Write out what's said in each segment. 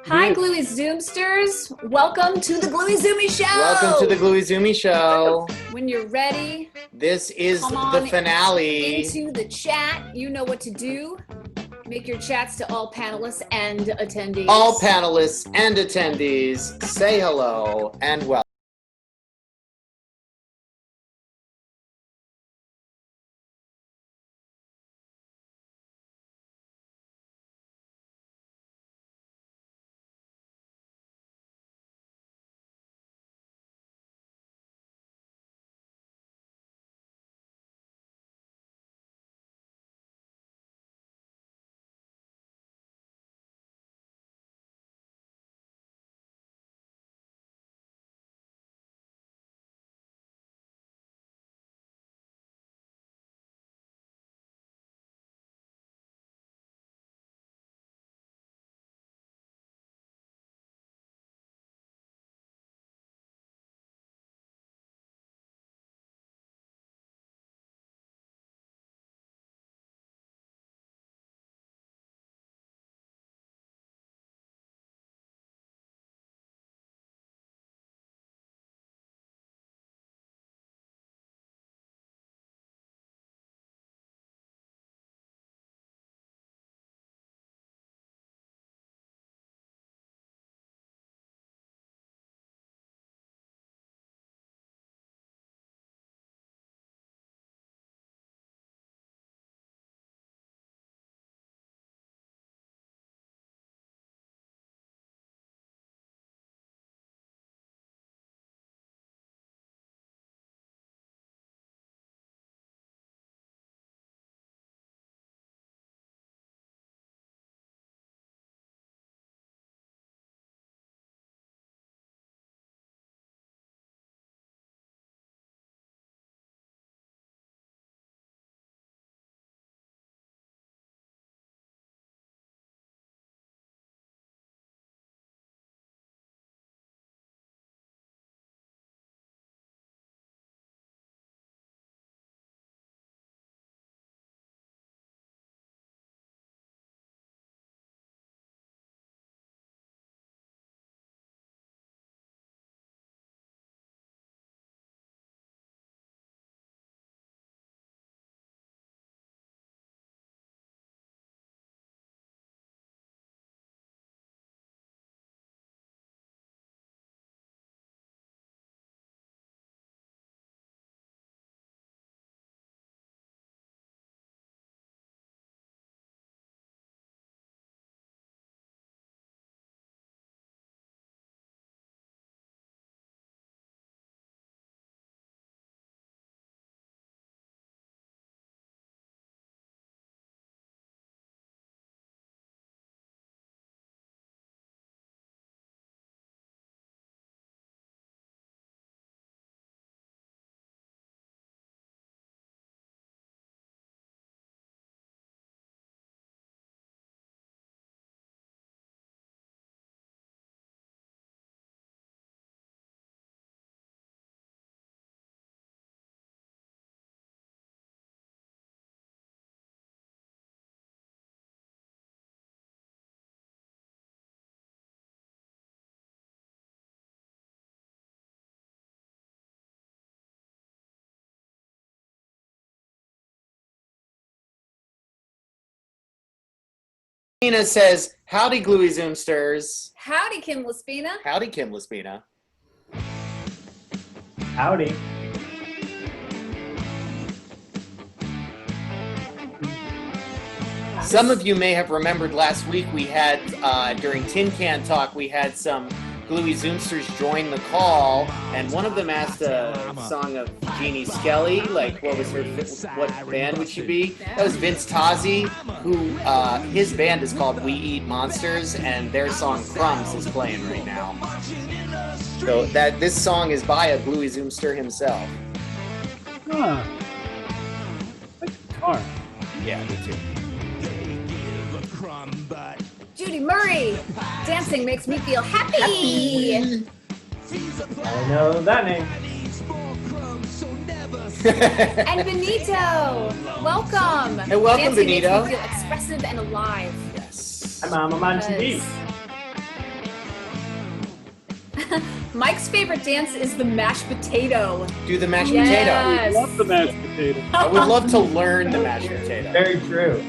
Hi, Gluey Zoomsters. Welcome to the Gluey Zoomy Show. Welcome to the Gluey Zoomy Show. When you're ready, this is come the finale. Into the chat. You know what to do. Make your chats to all panelists and attendees. All panelists and attendees, say hello and welcome. Lespina says, howdy, Gluey Zoomsters. Howdy, Kim Lespina. Howdy, Kim Lespina. Howdy. Some of you may have remembered last week we had, during Tin Can Talk, we had some Gluey Zoomsters join the call, and one of them asked a song of Jeannie Skelly, like what band would she be? That was Vince Tozzi, who, his band is called We Eat Monsters, and their song Crumbs is playing right now. So this song is by a Gluey Zoomster himself. Huh. Like guitar. Yeah, me too. Judy Murray. Dancing makes me feel happy. I know that name. And Benito. Welcome. Hey, welcome, Dancing Benito. Makes me feel expressive and alive. Yes. I'm on TV. Mike's favorite dance is the mashed potato. Do the mashed I Yes. love the mashed potato. potato. I would love to learn the mashed potato. Very true.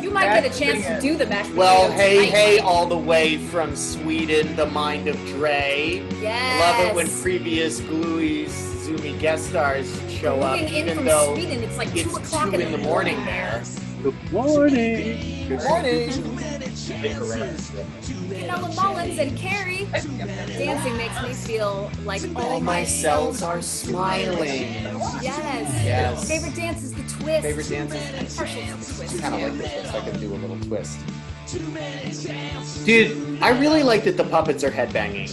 You might get a chance to do the mashed potato. Well, hey, tonight, hey, Mike. all the way from Sweden, the mind of Dre. Yes. Love it when previous GLUEY Zoomy guest stars show up, Moving in even from though Sweden, it's like 2 it's o'clock 2 in the morning there. Good morning. Good morning. Noah Mullins and Carrie. Dancing makes me feel like All my cells are smiling. Yes. Yes. Favorite dance is the twist. Favorite dance I'm is partial to the twist. kind of like the twist. I can do a little twist. Dude, I really like that the puppets are headbanging.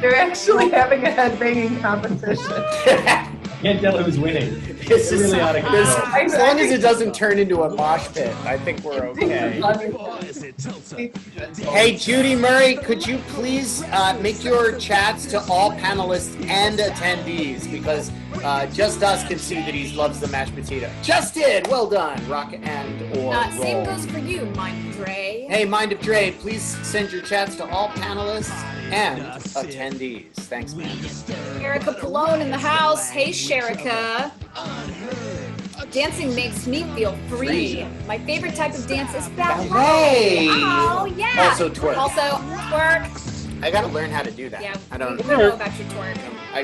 They're actually having a headbanging competition. Can't tell who's winning. This is really out of this, control. as long as it doesn't turn into a mosh pit, I think we're okay. Hey, Judy Murray, could you please make your chats to all panelists and attendees, because just us can see that he loves the mashed potato. Just did. Well done. Rock and or roll. Same goes for you, Mike Dre. Hey, Mind of Dre, please send your chats to all panelists and attendees. Thanks, man. Erica Pallone in the house. Hey, Sherika. Dancing makes me feel free. My favorite type of dance is ballet. Ballet. Oh, yeah. Also twerk. Also twerk. I gotta learn how to do that. Yeah, I don't. we know about your twerk. I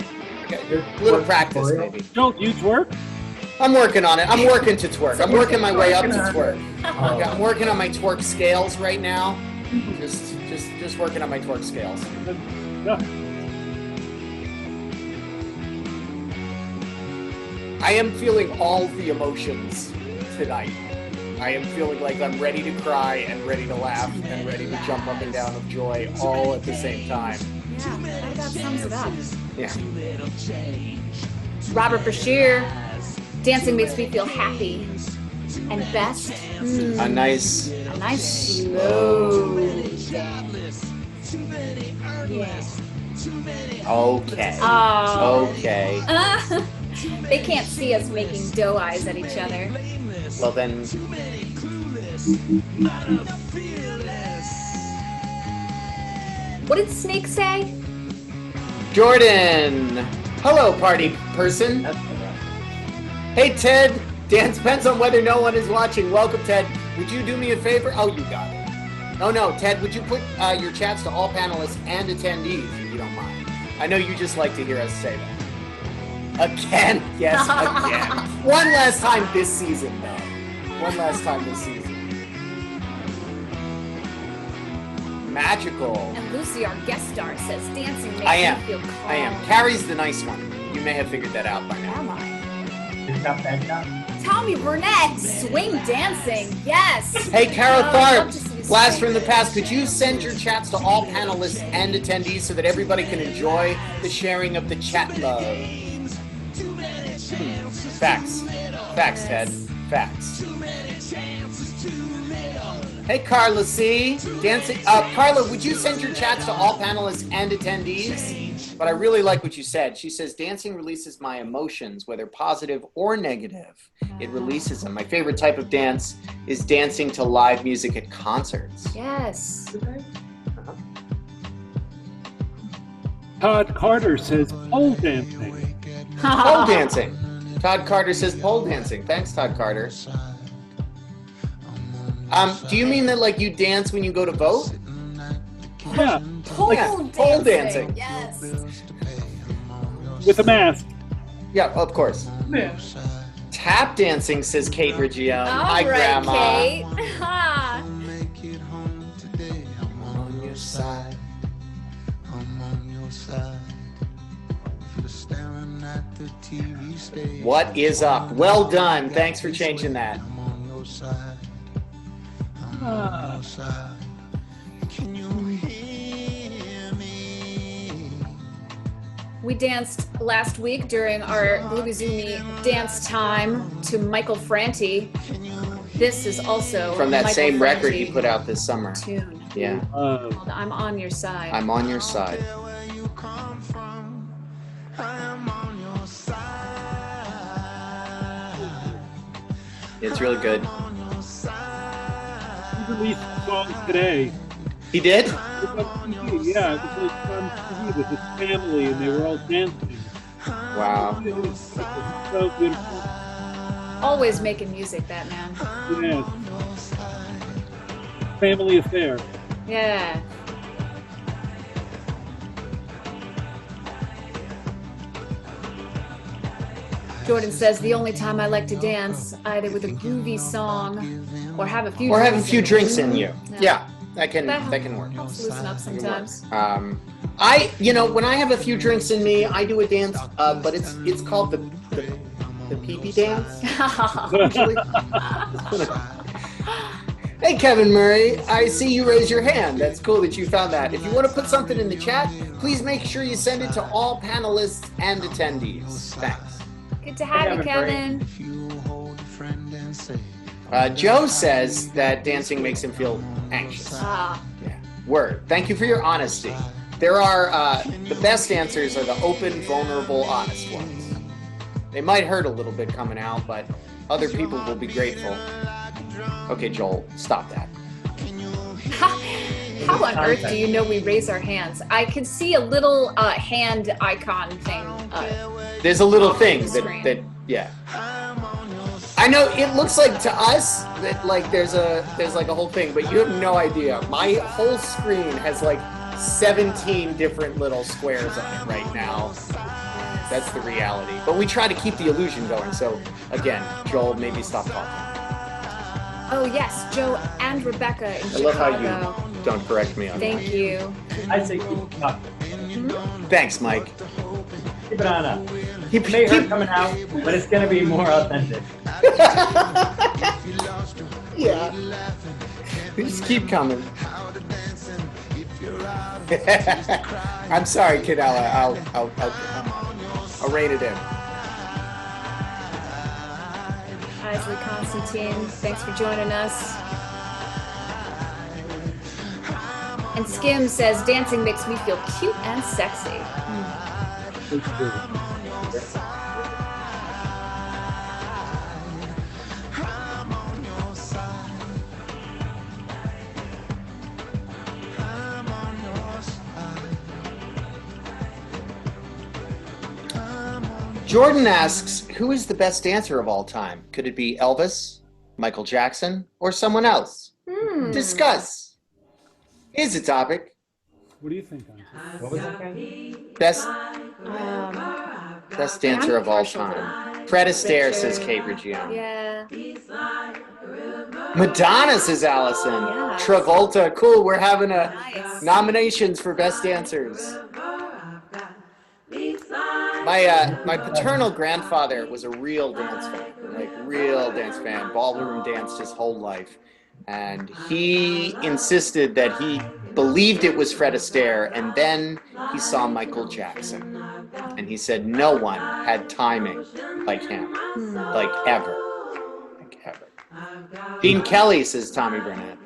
got a little practice, maybe. Don't you twerk? I'm working on it. I'm working to twerk. I'm working my way up to twerk. Yeah, I'm working on my twerk scales right now. Just working on my twerk scales. Yeah. I am feeling all the emotions tonight. I am feeling like I'm ready to cry and ready to laugh and ready to jump up and down of joy all at the same time. Yeah, that about sums it up. Yeah. Robert Bashir. Dancing makes me feel happy. And best, A nice. a nice slow dance. Yeah. Okay. Oh. Okay. They can't see us making doe eyes at each other. Well then. What did Snake say? Jordan. Hello, party person. Hey, Ted. Dance depends on whether no one is watching. Welcome, Ted. Would you do me a favor? Oh, you got it. Oh, no, Ted, would you put your chats to all panelists and attendees, if you don't mind? I know you just like to hear us say that. Again? Yes, again. One last time this season, though. One last time this season. Magical. And Lucy, our guest star, says dancing makes I am. me feel calm. I am. Carrie's the nice one. You may have figured that out by now. Am I? It's not bad enough. Tommy Burnett, swing dancing. Yes. Hey, Carol Oh, I'd Tharp, love to see you blast swing. from the past. Could you send your chats to all panelists and attendees so that everybody can enjoy the sharing of the chat love? Facts. Facts, Ted. Facts. Hey, Carla C. Dancing. Carla, would you send your chats to all panelists and attendees? But I really like what you said. She says, dancing releases my emotions, whether positive or negative. It releases them. My favorite type of dance is dancing to live music at concerts. Yes. Todd Carter says pole dancing. Pole dancing. Todd Carter says pole dancing. Thanks, Todd Carter. Do you mean that like you dance when you go to vote? Yeah, Pole Like pole dancing. Yes. with a mask. Yeah, of course. Tap dancing, says Kate Reggione. All Hi, right, Grandma. Kate. Ha. I'm on your side. What is up? Well done. Thanks for changing that. We danced last week during our GLUEY ZOOMY dance time to Michael Franti. This is also From that Michael same record Franti he put out this summer. tune. Yeah. Called I'm on your side. I'm on your side. It's really good. He released a song today. He did? It was on TV, yeah, it was like on TV with his family, and they were all dancing. Wow. It was so beautiful. Always making music, that man. Yes. Family affair. Yeah. Jordan says the only time I like to dance, either with a groovy song or have a few drinks in you. Yeah. Yeah, that can work. Helps loosen up sometimes. When I have a few drinks in me, I do a dance, but it's called the pee-pee dance. Actually. Hey, Kevin Murray, I see you raise your hand. That's cool that you found that. If you want to put something in the chat, please make sure you send it to all panelists and attendees. Thanks. Good to have you, Kevin. Joe says that dancing makes him feel anxious. Ah. Yeah. Word. Thank you for your honesty. There are, the best dancers are the open, vulnerable, honest ones. They might hurt a little bit coming out, but other people will be grateful. Okay, Joel, stop that. How on earth do you know we raise our hands? I can see a little hand icon thing. There's a little on thing the screen. that yeah. I know it looks like to us that like there's like a whole thing, but you have no idea. My whole screen has like 17 different little squares on it right now. That's the reality. But we try to keep the illusion going. So again, Joel, maybe stop talking. Oh yes, Joe and Rebecca in I love how Chicago. you don't correct me on that. Thank you. I say keep talking. Thanks, Mike. Keep it on up. Keep, It may hurt coming out, but it's going to be more authentic. Yeah. Just keep coming. I'm sorry, Kidella. I'll rein it in. Isley Constantine, thanks for joining us. And Skim says, dancing makes me feel cute and sexy. Jordan asks, who is the best dancer of all time? Could it be Elvis, Michael Jackson, or someone else? Discuss. Here's a topic. What do you think, Auntie? What was it again? Best dancer of all time. Fred Astaire, says Kate Reggiano. Yeah. Madonna, says Allison. Yeah. Travolta. Cool, we're having a Nice. nominations for best dancers. My paternal grandfather was a real dance fan, like real dance fan, ballroom danced his whole life. And he insisted that he believed it was Fred Astaire, and then he saw Michael Jackson. And he said no one had timing like him, like ever. Like ever. Gene Kelly, says Tommy Burnett.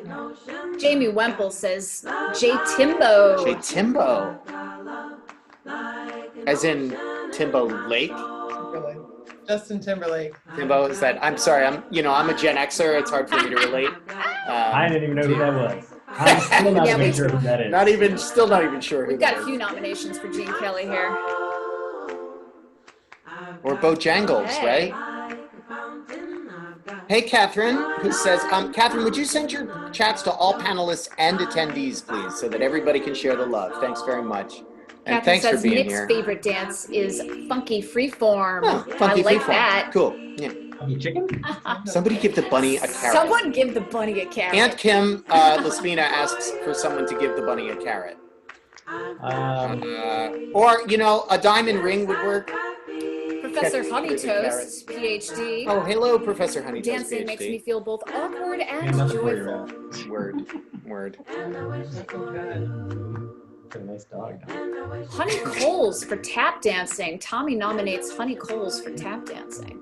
Jamie Wemple says, J Timbo. Jay Timbo. As in Timbo Lake? Justin Timberlake. Timbo, is that? I'm sorry, I'm a Gen Xer. It's hard for me to relate. I didn't even know who that was. I'm still not Yeah, even we- sure who that is. Still not even sure. We've got a few nominations for Gene Kelly here. Or Bojangles, Hey. right? Hey, Catherine, who says, Catherine, would you send your chats to all panelists and attendees, please, so that everybody can share the love? Thanks very much. And Catherine thanks says for being Nick's here. favorite dance is funky freeform. Oh, funky I like freeform. that. Cool. Yeah. Funky chicken? Somebody give the bunny a carrot. Someone give the bunny a carrot. Aunt Kim Laspina asks for someone to give the bunny a carrot. Or, a diamond ring would work. Professor Catch Honey with the Toast, PhD. Oh, hello, Professor Honey Toast, Dancing PhD. makes me feel both awkward and Yeah, that's weird. joyful. Word. It's a nice dog. Honey Coles for tap dancing. Tommy nominates Honey Coles for tap dancing.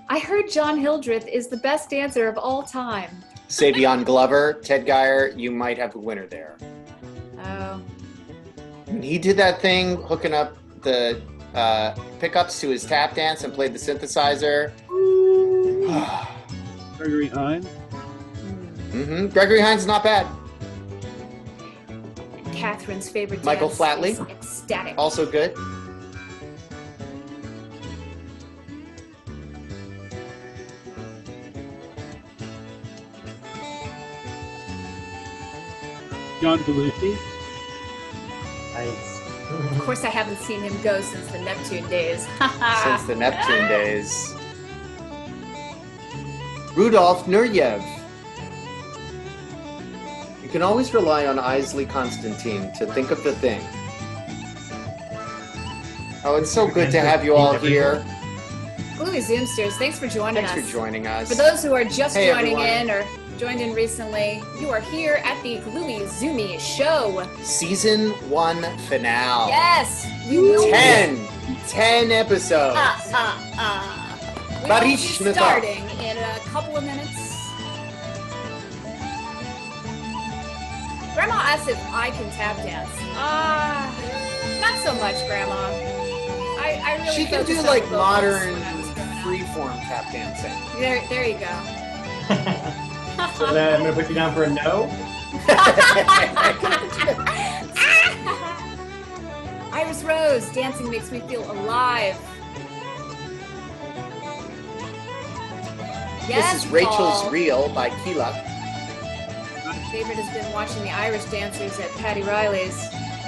I heard John Hildreth is the best dancer of all time. Savion Glover, Ted Geyer, you might have a winner there. Oh. When he did that thing, hooking up the pickups to his tap dance and played the synthesizer, Gregory Hines. Mm-hmm. Gregory Hines is not bad. And Catherine's favorite Michael dance Flatley. is Ecstatic. Also good. John Belushi. Nice. Of course, I haven't seen him go since the Neptune days. Since the Neptune days. Rudolf Nureyev. You can always rely on Isley Constantine to think of the thing. Oh, it's so good to have you all here. Gluey Zoomsters, thanks for joining Thanks us. for joining us. For those who are just Hey, joining everyone. in or joined in recently, you are here at the Gluey Zoomy Show. Season 1 finale. Yes, you will. 10 episodes. We will be Baryshnikov. starting in a couple of minutes. Grandma asked if I can tap dance. Not so much, Grandma. I really She can focused do on like the vocals modern when I was growing up. freeform tap dancing. There you go. So then I'm gonna put you down for a no. Iris Rose, dancing makes me feel alive. Yes, This is Rachel's Paul. Reel by Keela. Favorite has been watching the Irish dancers at Patty Riley's.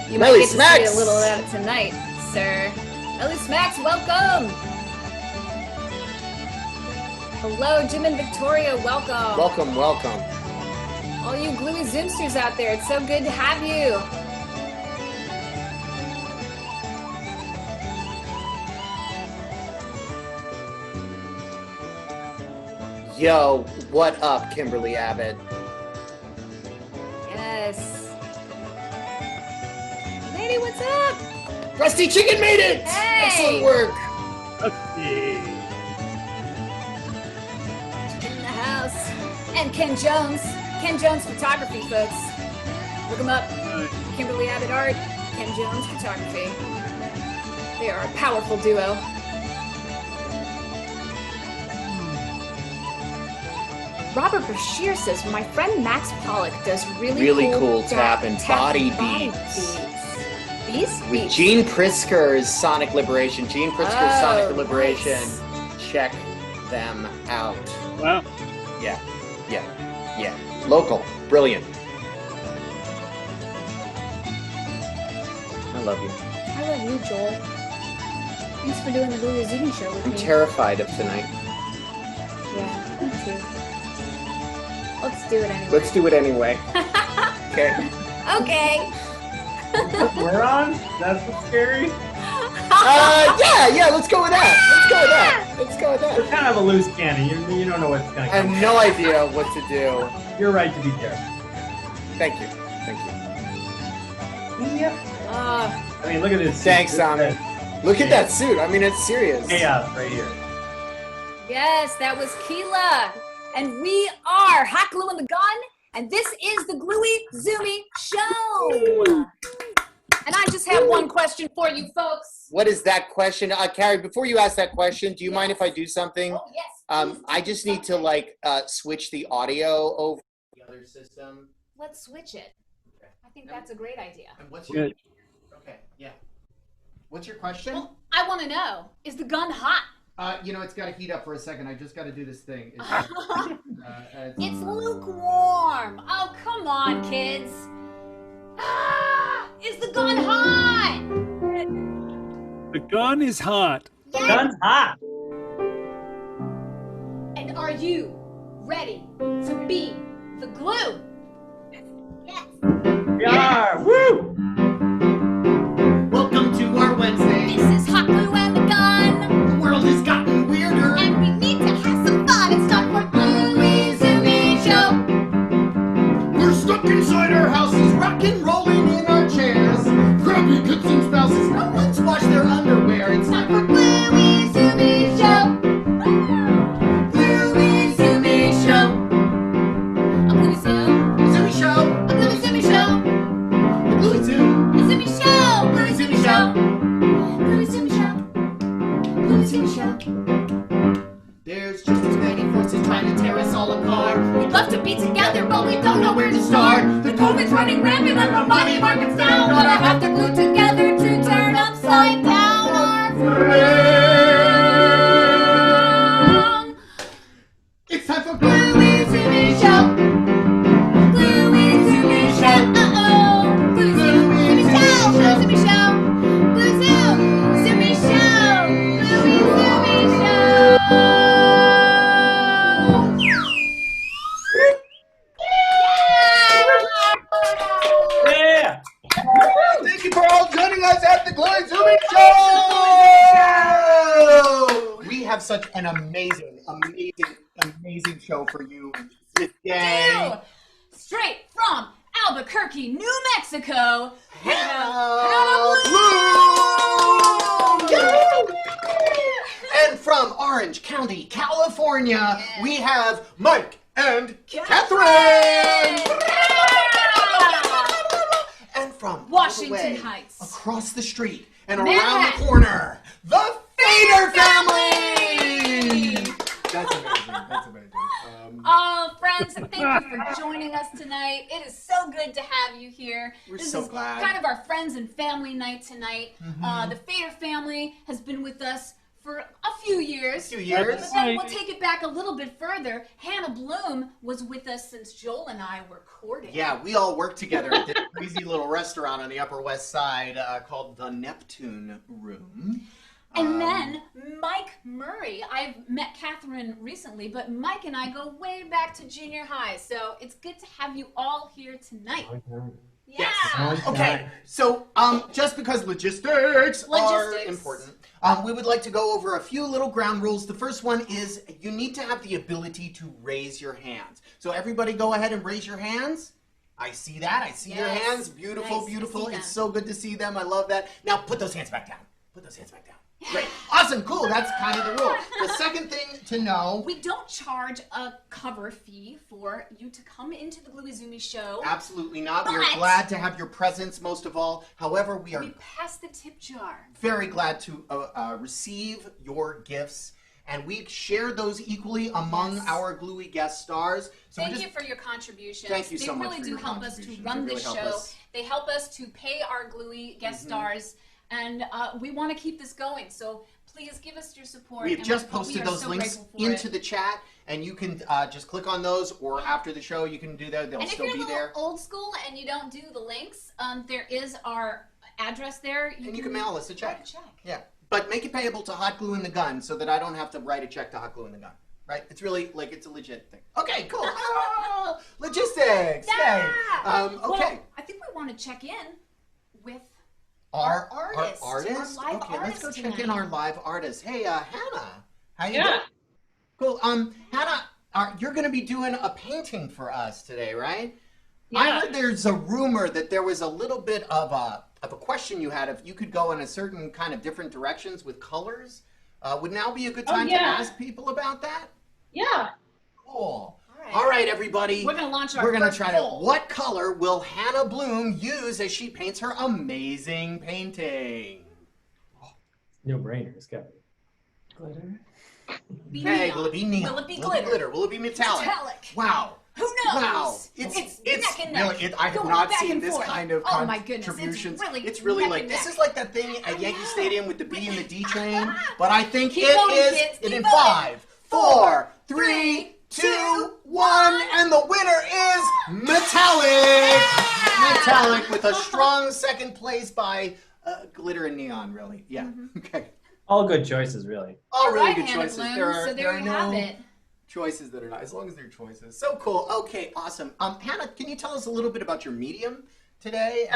You Melly might get to Smacks. see a little of that tonight, sir. Melly Smacks, welcome! Hello, Jim and Victoria, welcome. Welcome, welcome. All you Gluey Zoomsters out there, it's so good to have you. Yo, what up, Kimberly Abbott? Yes. Lady, what's up? Rusty Chicken made it! Hey! Excellent work. Let's see. In the house. And Ken Jones. Ken Jones Photography, folks. Look him up. Kimberly Abbott Art, Ken Jones Photography. They are a powerful duo. Robert Bashir says, my friend Max Pollock does really cool tap and body beats. These With beats. Gene Prisker's Sonic Liberation. Gene Prisker's Sonic Oh, Liberation. nice. Check them out. Wow. Yeah. Local. Brilliant. I love you. I love you, Joel. Thanks for doing the Gluey Zoomy Show with I'm me. terrified of tonight. Yeah, me too. Let's do it anyway. Let's do it anyway. Okay. Okay. We're on? That's what's scary? Yeah, let's go with that. Let's go with It's that. kind of a loose cannon. You don't know what's gonna I come. have no idea what to do. You're right to be careful. Thank you. Yep. I mean, look at this. Thanks, This Sami. is Look at that suit. I mean, it's serious. chaos right here. Yes, that was Keela. And we are Hot Glue in the Gun, and this is the Gluey Zoomy Show. And I just have one question for you folks. What is that question? Carrie, before you ask that question, do you mind if I do something? Oh, yes. I just need to switch the audio over the other system. Let's switch it. I think that's a great idea. And what's your- Okay, yeah. What's your question? Well, I want to know, is the gun hot? It's got to heat up for a second. I just got to do this thing. It's lukewarm. Oh, come on, kids. Is the gun hot? The gun is hot. Gun's hot. And are you ready to be the glue? Yes. We are. Woo! Welcome to our Wednesday. This is Hot Glue and the Gun. The world has gotten weirder. And we need to have some fun. It's time for Gluey Zoomy Show. We're stuck inside our houses, rocking, rolling in our chairs. Crappy kids and spouses, no one's washed their underwear. It's time for Gluey Zoomy Show. Gluey Zoomy Show. I'm Gluey Zoom. fall apart. We'd love to be together, but we don't know where to start. The COVID's running rampant and our money market's down. Gonna have to glue together to turn upside down our frown. It's time for Gluey Zoomy Show. Gluey Zoomy Show. Uh-oh. Glue Zoom. Zoomy Show. Glue Zoomy Show. Glue Zoom. Zoomy Show. Gluey Zoomy Show. Yeah. Thank you for all joining us at the GLUEY ZOOMY Show! We have such an amazing show for you today. Straight from Albuquerque, New Mexico, Hannah Bluhm! And from Orange County, California, we have Mike and Catherine! And from all the Washington way Heights, across the street and Manhattan. around the corner, the Fader family! That's amazing. That's amazing. Oh, friends, thank you for joining us tonight. It is so good to have you here. We're This so is glad. kind of our friends and family night tonight. The Fader family has been with us for a few years. A few years. But then we'll take it back a little bit further. Hannah Bluhm was with us since Joel and I were courting. Yeah, we all worked together at this crazy little restaurant on the Upper West Side called the Neptune Room. And then Mike Murray. I've met Catherine recently, but Mike and I go way back to junior high. So it's good to have you all here tonight. Yeah. Yes. Okay, so just because logistics are important, we would like to go over a few little ground rules. The first one is you need to have the ability to raise your hands. So everybody go ahead and raise your hands. I see that. I see your hands. Beautiful, Nice. beautiful. I see It's them. so good to see them. I love that. Now put those hands back down. Put those hands back down. Great. Awesome. Cool. That's kind of the rule. The second thing to know. We don't charge a cover fee for you to come into the GLUEY ZOOMY Show. Absolutely not. We are But- glad to have your presence most of all. However, we are We pass the tip jar. very glad to receive your gifts, and we share those equally among Yes. our Gluey guest stars. So Thank you for your contributions. Thank you so they much really for do your help us to contributions. run They this really help show. us. They help us to pay our GLUEY guest stars, and we want to keep this going. So please give us your support. We've and just we posted are those so links grateful for into it. the chat, and you can just click on those, or after the show, you can do that. They'll And if still you're a be little there. old school and you don't do the links, there is our address there. And you can mail us a check. Write a check. Yeah, but make it payable to Hot Glue in the Gun, so that I don't have to write a check to Hot Glue in the Gun. Right? It's really like it's a legit thing. Okay, cool. Logistics. Yeah. Yay. Okay. Well, I think we want to check in with Our artist. Our artist? Our live okay, let's go artist check in tonight. our live artist. Hey, Hannah. How you Yeah. doing? Cool. Hannah, you're going to be doing a painting for us today, right? I Yeah. heard there's a rumor that there was a little bit of a question you had if you could go in a certain kind of different directions with colors. Would now be a good time to yeah. ask people about that? Yeah. Cool. right. All right, everybody. We're going to launch our We're gonna first try poll. to. What color will Hannah Bluhm use as she paints her amazing painting? No brainer. It's got Glitter. Be Hey, neon. will it be neon? Will it be glitter? Will it be metallic? Metallic. Wow. Who knows? Wow. It's It's neck and neck. really. I have Going not back seen and this forth. kind of Oh my goodness, contributions. it's really like neck and this neck. is like that thing at Yankee Stadium with the B and the D train. But I think Keep it voting, is kids. in Keep 5, 4, 3, 2, 1, and the winner is metallic. Metallic with a strong second place by glitter and neon. Really, yeah. Okay. all good choices, really. All really right, good Hannah choices. Bluhm, There are so there you no have it. choices that are not, as long as they're choices. So cool. Okay, awesome. Hannah, can you tell us a little bit about your medium today?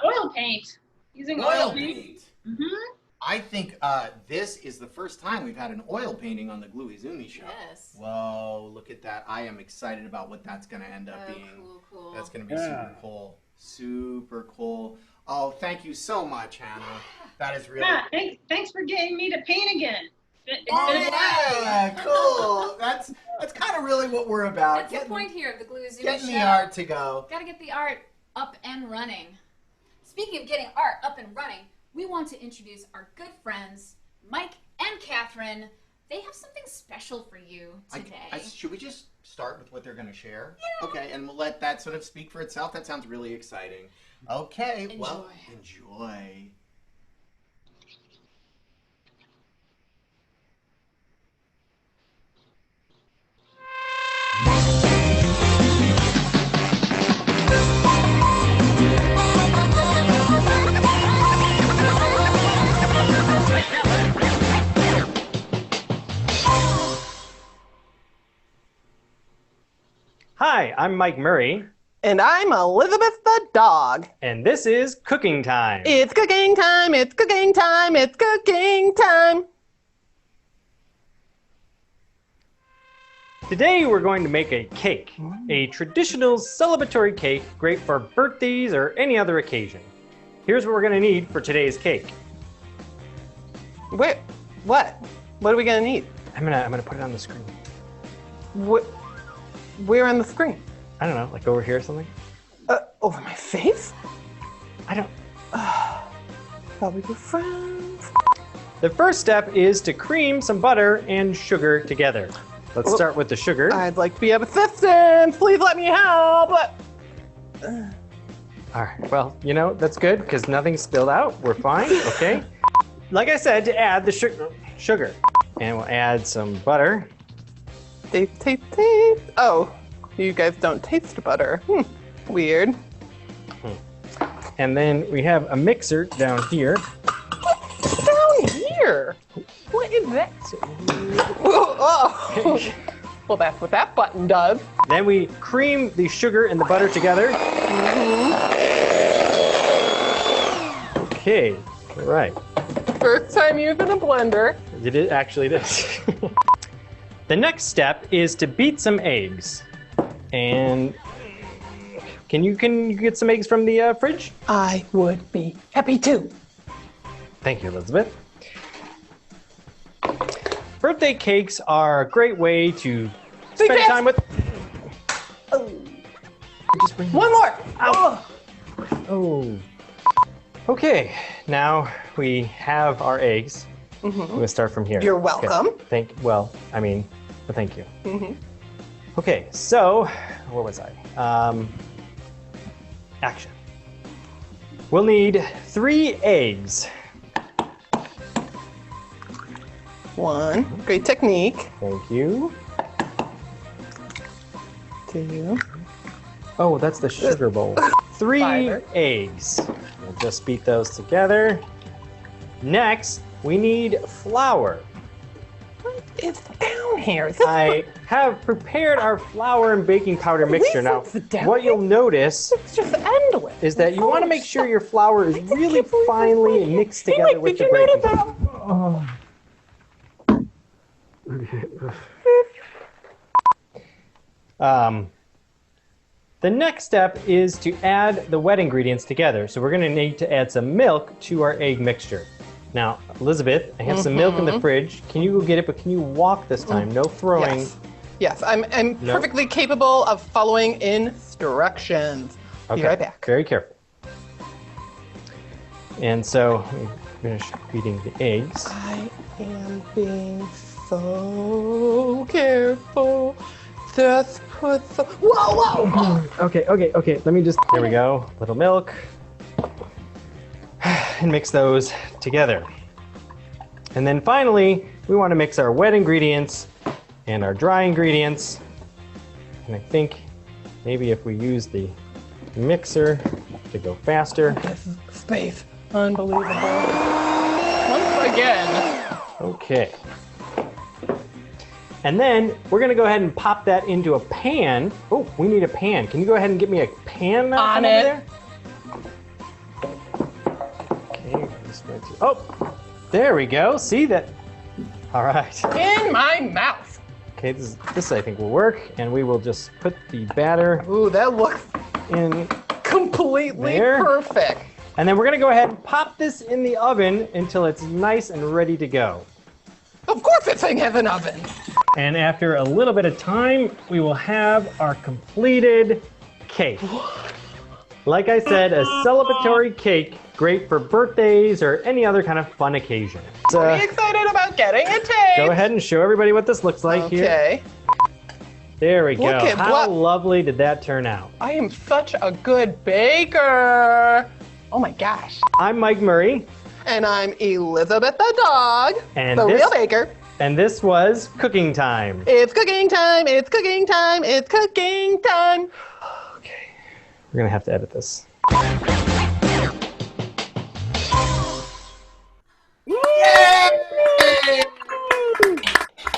Oil paint. Using oil paint. Mm-hmm. I think this is the first time we've had an oil painting on the GLUEY ZOOMY Show. Yes. Whoa, look at that. I am excited about what that's going to end up being. Cool. That's going to be Yeah. super cool. Super cool. Oh, thank you so much, Hannah. That is really Yeah, thanks for getting me to paint again. It's Oh, been a while. yeah, cool. That's kind of really what we're about. That's the point here of the GLUEY ZOOMY Getting Show. the art to go. Got to get the art up and running. Speaking of getting art up and running, we want to introduce our good friends, Mike and Catherine, They have something special for you today. Should we just start with what they're going to share? Yeah. Okay, and we'll let that sort of speak for itself. That sounds really exciting. Okay, well, enjoy. Hi, I'm Mike Murray. And I'm Elizabeth the dog. And this is Cooking Time. It's cooking time, it's cooking time, it's cooking time. Today we're going to make a cake, a traditional celebratory cake great for birthdays or any other occasion. Here's what we're going to need for today's cake. Wait, what? What are we gonna need? I'm gonna put it on the screen. Where on the screen? I don't know, like over here or something? Over my face? I don't... Probably your friends. The first step is to cream some butter and sugar together. Let's start with the sugar. I'd like to be of assistance. Please let me help. All right, well, you know, that's good because nothing's spilled out. We're fine, okay? Like I said, to add the sugar. And we'll add some butter. Taste. Oh, you guys don't taste butter. Weird. And then we have a mixer down here. Down here? What is that? Oh. Well, that's what that button does. Then we cream the sugar and the butter together. Okay, all right. First time using a blender. It actually is. The next step is to beat some eggs. And can you get some eggs from the fridge? I would be happy to. Thank you, Elizabeth. Birthday cakes are a great way to spend time with... One more. Oh. Okay, now we have our eggs. We're gonna start from here. You're welcome. Okay. Thank you. Okay, so where was I? Action. We'll need 3 eggs. 1. Great technique. Thank you. 2. Oh, that's the sugar bowl. 3 eggs. We'll just beat those together. Next, we need flour. What is down here? I have prepared our flour and baking powder mixture. Now, what you'll notice is that you want to make sure your flour is really finely mixed together with the baking powder. The next step is to add the wet ingredients together. So we're going to need to add some milk to our egg mixture. Now, Elizabeth, I have some milk in the fridge. Can you go get it, but can you walk this time? No throwing. Yes, I'm perfectly capable of following instructions. Okay. Be right back. Very careful. And so we finish beating the eggs. I am being so careful. Just put some... Whoa! Okay. Let me just... There we go. Little milk. And mix those together. And then finally, we want to mix our wet ingredients and our dry ingredients. And I think maybe if we use the mixer to go faster. This space. Unbelievable. Once again. Okay. And then we're going to go ahead and pop that into a pan. Oh, we need a pan. Can you go ahead and get me a pan on over it? There? Okay. Oh, there we go. See that? All right. In my mouth. Okay, this I think will work. And we will just put the batter. Ooh, that looks in completely there. Perfect. And then we're going to go ahead and pop this in the oven until it's nice and ready to go. Of course this thing has an oven. And after a little bit of time, we will have our completed cake. Like I said, a celebratory cake great for birthdays or any other kind of fun occasion. Pretty excited about getting a tape. Go ahead and show everybody what this looks like here. Okay. There we go. Look at How what- lovely did that turn out? I am such a good baker. Oh my gosh. I'm Mike Murray. And I'm Elizabeth the dog, And the this- real baker. And this was Cooking Time. It's cooking time, it's cooking time, it's cooking time. Okay. We're going to have to edit this.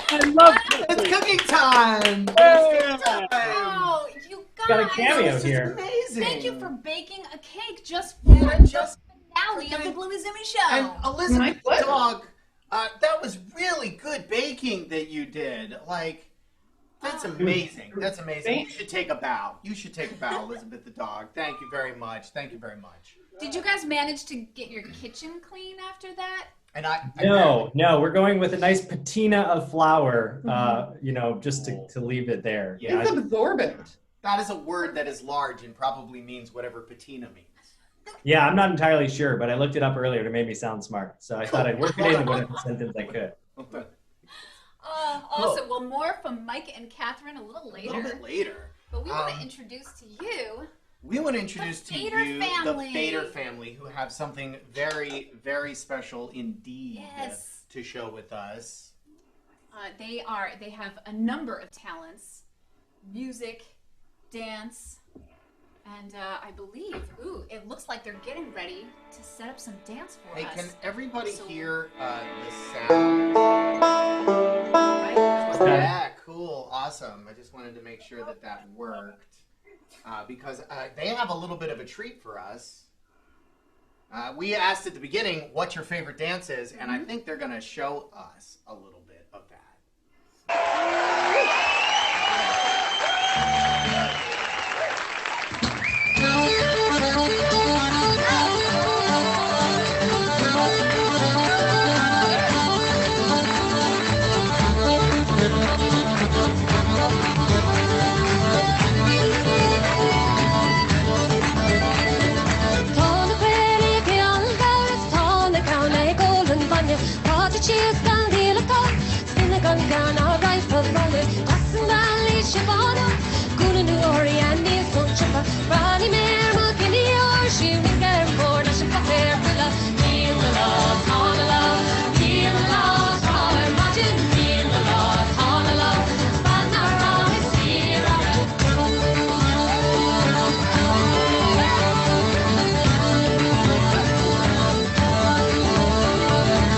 I love It's cooking time! Oh, you guys. Got a cameo This is here. amazing. Thank you for baking a cake just for the finale of the Bluey Zoomy Show. And Elizabeth My the pleasure. dog, that was really good baking that you did. Like, that's amazing. That's amazing. You should take a bow. You should take a bow, Elizabeth the dog. Thank you very much. Thank you very much. Did you guys manage to get your kitchen clean after that? And I No, we're going with a nice patina of flour, you know, just to leave it there. Yeah. It's absorbent. that is a word that is large and probably means whatever patina means. Yeah, I'm not entirely sure, but I looked it up earlier to make me sound smart. So I thought I'd work it in whatever sentence I could. Awesome. Well, more from Mike and Catherine a little A later. little bit later. But we want to introduce to you. We want to introduce to Fader you family. the Fader family, who have something very, very special indeed Yes. to show with us. They have a number of talents: music, dance, and I believe. Ooh, it looks like they're getting ready to set up some dance for Hey, us. can everybody So- hear the sound? Right? Yeah, cool, awesome. I just wanted to make sure that that worked. Because they have a little bit of a treat for us. We asked at the beginning what your favorite dance is, and I think they're going to show us a little bit of that.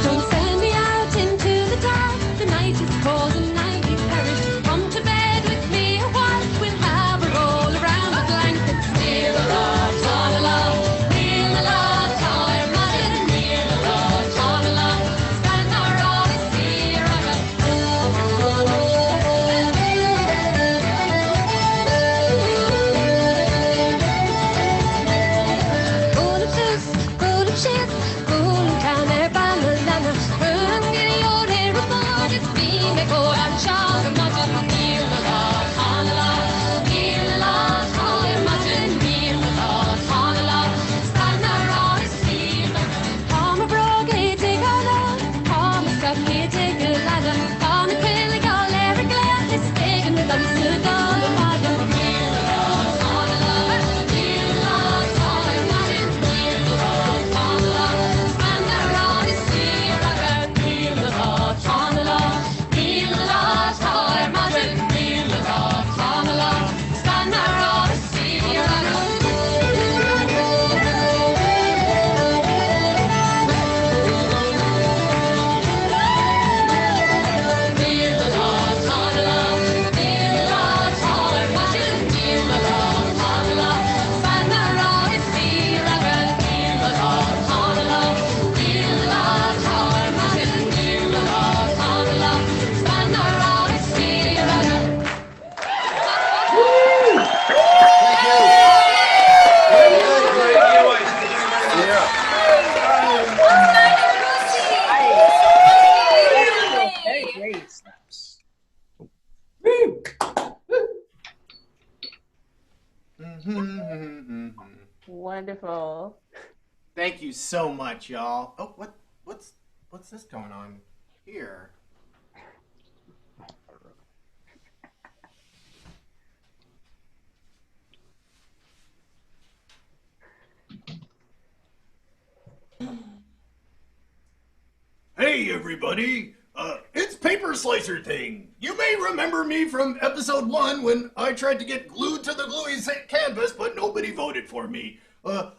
Don't send me out into the dark. The night is cold and night is perish. Come to bed with me a while. We'll have a roll around the blankets. Near the Lord, all alone. Near the Lord, all our mother. Near the Lord, all alone. Stand our all is here. Full of juice, full of shit, full of kind banana. Run, get your hair aboard. It's me, make all I'm sharp. Imagine near the Lord, all alone. Near the Lord, all imagine near the Lord, all alone. Stand our all is here. Come a brogue, take a load. Come a stuff, take a ladder. Come a quill, call every glass. It's taken with us to the dawn of Father. Near the Lord, all alone. Near the Lord, all imagine near the Lord, all alone. Stand our all is here. Near the Lord, all alone. Near the Lord, all imagine near the Lord, all alone. Stand our all is here. Near the Lord, all alone. Near the Lord, all imagine near the Lord, all alone. Stand our all is here. Near the Lord, all alone. Near the Lord, all imagine near the Lord, all alone. Stand our all is here. Wonderful. Thank you so much, y'all. Oh, what's this going on here? Hey everybody, it's Paper Slicer Thing. You may remember me from episode 1 when I tried to get glued to the gluey canvas but nobody voted for me.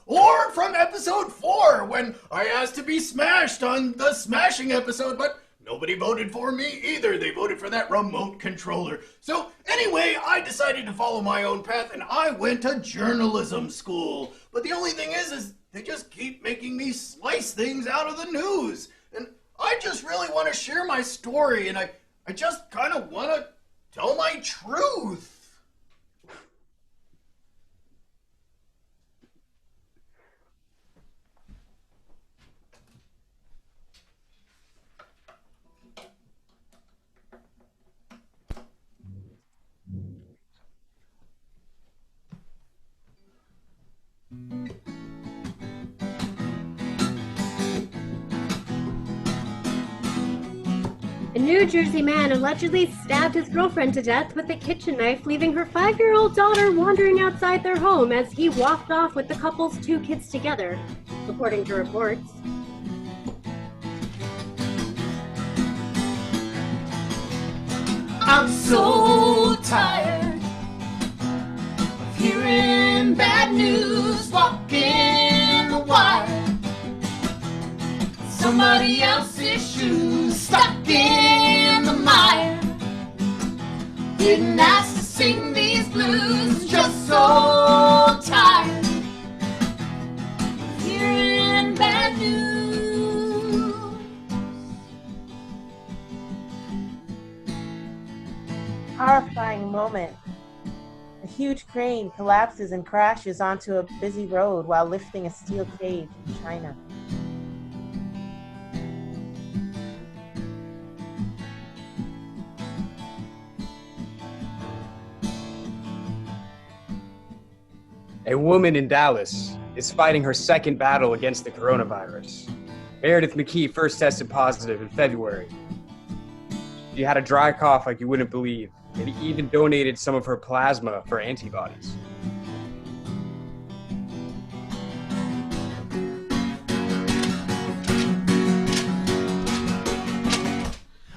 Or from episode 4 when I asked to be smashed on the smashing episode but nobody voted for me either. They voted for that remote controller. So anyway, I decided to follow my own path and I went to journalism school. But the only thing is they just keep making me slice things out of the news. And I just really want to share my story, and I just kind of want to tell my truth. A New Jersey man allegedly stabbed his girlfriend to death with a kitchen knife, leaving her 5-year-old daughter wandering outside their home as he walked off with the couple's 2 kids together, according to reports. I'm so tired of hearing bad news, walking the wire. Somebody else's shoes stuck in the mire. Didn't ask to sing these blues, just so tired of hearing bad news. Horrifying moment. A huge crane collapses and crashes onto a busy road while lifting a steel cage from China. A woman in Dallas is fighting her second battle against the coronavirus. Meredith McKee first tested positive in February. She had a dry cough like you wouldn't believe, and even donated some of her plasma for antibodies.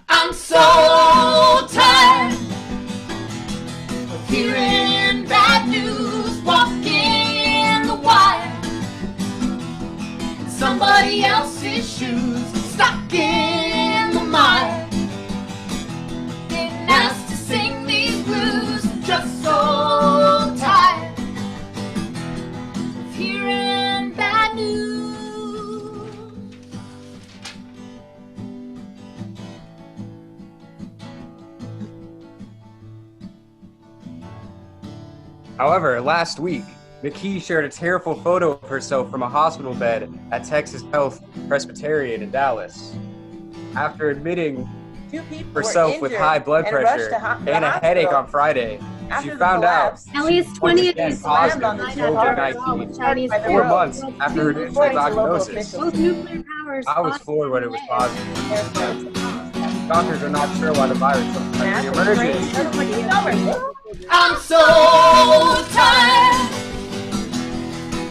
I'm so tired of hearing bad news, walking the wire. Somebody else's shoes stuck in the mire. Didn't ask to sing these blues, just so tired of hearing bad news. However, last week, McKee shared a tearful photo of herself from a hospital bed at Texas Health Presbyterian in Dallas. After admitting 2 people herself were with high blood and rushed pressure to and a hospital. headache on Friday, After she the found out collapse, At least once 20 again of positive on the for Chinese COVID-19 4 road. months after her initial According to local diagnosis. officials. Both nuclear powers. I was floored when it was positive. Doctors are not sure why the virus took the emergence. I'm so tired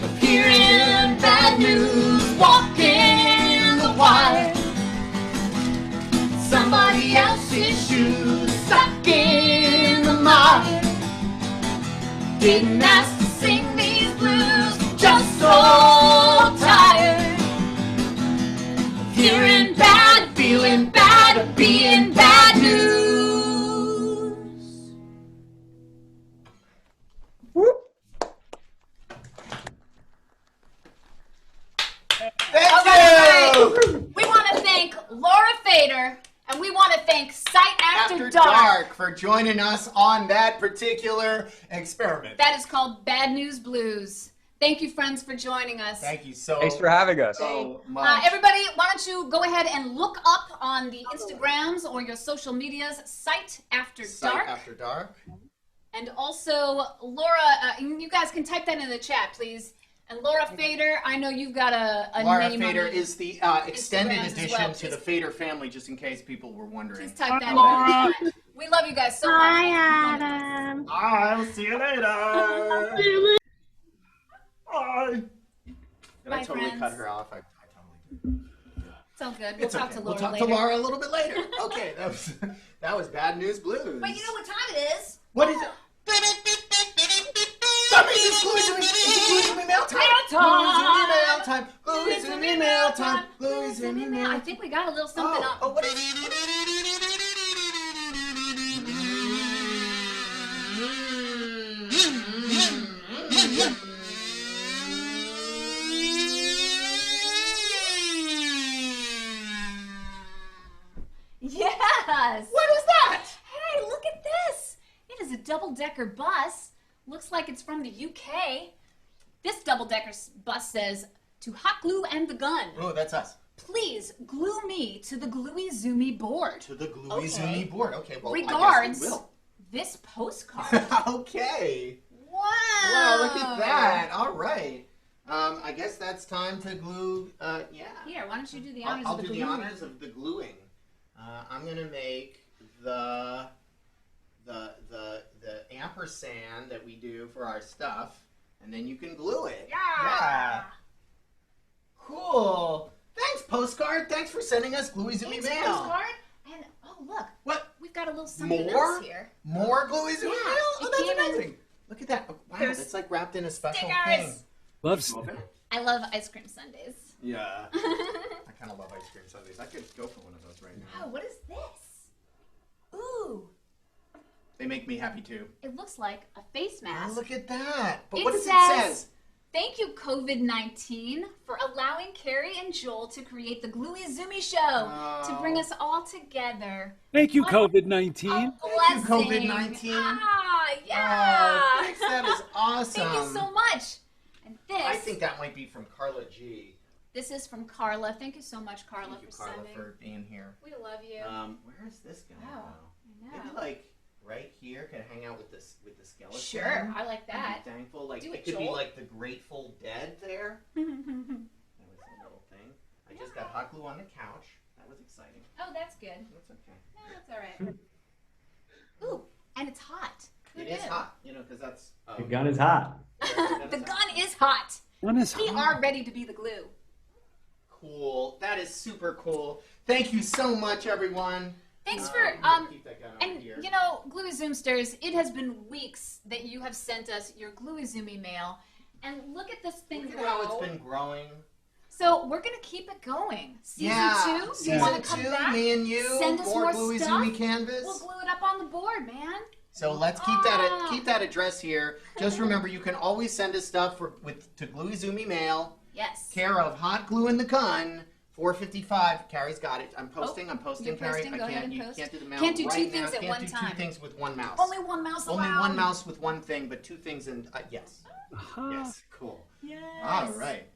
of hearing bad news, walking the wire. Somebody else's shoes stuck in the mire. Didn't ask to sing these blues, just so tired of hearing bad, feeling bad, of being bad news. Thank you! We want to thank Laura Fader, and we want to thank Sight After Dark. For joining us on that particular experiment. That is called Bad News Blues. Thank you, friends, for joining us. Thank you so Thanks for having us. much. Everybody, why don't you go ahead and look up on the Instagrams or your social medias, Sight After Sight Dark. After Dark. And also, Laura, you guys can type that in the chat, please. And Laura Fader, I know you've got a Laura name Fader on is the extended Instagrams as edition well. to the Fader family, just in case people were wondering. Please type that Laura. We love you guys so much. Hi, Adam. I'll see you later. Bye. Did I Bye, totally friends. cut her off? I totally did. It's all good. We'll It's talk okay. to We'll Laura talk later. to Laura a little bit later. Okay, that was Bad News Blues. But you know what time it is? What is it? That means it's Gluey Zoomy mail time. Mail time. Gluey Zoomy mail time. Gluey Zoomy mail I time. think we got a little something up. Oh, what is it? Yes. What is that? Hey, look at this. It is a double-decker bus. Looks like it's from the UK. This double-decker bus says, to Hot Glue and the Gun, Oh, that's us. please glue me to the Gluey Zoomy board. To the Gluey Zoomy board. Okay, well, Regards, I guess this postcard. we will. Okay. Wow. Wow, look at that. All right. I guess that's time to glue. Yeah. Here, why don't you do the honors I'll of the do the gluing? honors of the gluing. I'm gonna make the ampersand that we do for our stuff, and then you can glue it. Yeah. Cool. Thanks, postcard. Thanks for sending us Gluey Zoomy Thanks, mail. postcard. And oh look, What? we've got a little something More? else here. More Gluey Zoomy Yeah, mail? Oh, it that's came in- amazing. Look at that. Oh, wow, There's it's like wrapped in a special stickers. thing. Love Open it? I love ice cream sundaes. Yeah. I kind of love ice cream sundaes. I could go for one of those right now. Oh, what is this? Ooh, They make me happy too. it looks like a face Oh, mask. look at that. But It what does says- it says? Thank you, COVID-19, for allowing Carrie and Joel to create the Gluey Zoomy Show to bring us all together. Thank you, What COVID-19. a Thank you, blessing. COVID-19. Ah, yeah. Oh, thanks. That is awesome. Thank you so much. And this, I think that might be from Carla G. this is from Carla. Thank you so much, Carla, Thank you, for Carla, sending. for being here. We love you. Where is this going to Wow, go? I know. Maybe like right here, can hang out with this the skeleton. Sure, I like that. I'd be thankful. Like Do it it, could be Joel. like the Grateful Dead there. That was a little thing. I just got hot glue on the couch. That was exciting. Oh, that's good. That's okay. No, that's all right. Ooh, and it's hot. Who It is knew? hot, you know, because that's. The gun is hot. The gun is hot. Gun is We hot. are ready to be the glue. Cool. That is super cool. Thank you so much, everyone. Thanks I'm for gonna keep that gun over and here. you know, Gluey Zoomsters, it has been weeks that you have sent us your Gluey Zoomy mail, and look at this thing Look at grow. how it's been growing. So we're gonna keep it going. Season 2, you want to come Season 2, back? me and you, Send us more Gluey stuff. Zoomy canvas. We'll glue it up on the board, man. So let's keep that address here. Just remember, you can always send us stuff to Gluey Zoomy Mail, Yes. care of Hot Glue in the Gun, 455. Carrie's got it. I'm posting. you're Carrie. posting. Go ahead and You post. can't do the mail Can't do right two now. things at Can't one do time. two things with one mouse. Only one mouse Only allowed. one mouse with one thing, but two things in. Yes. Yes. Cool. Yes. All right.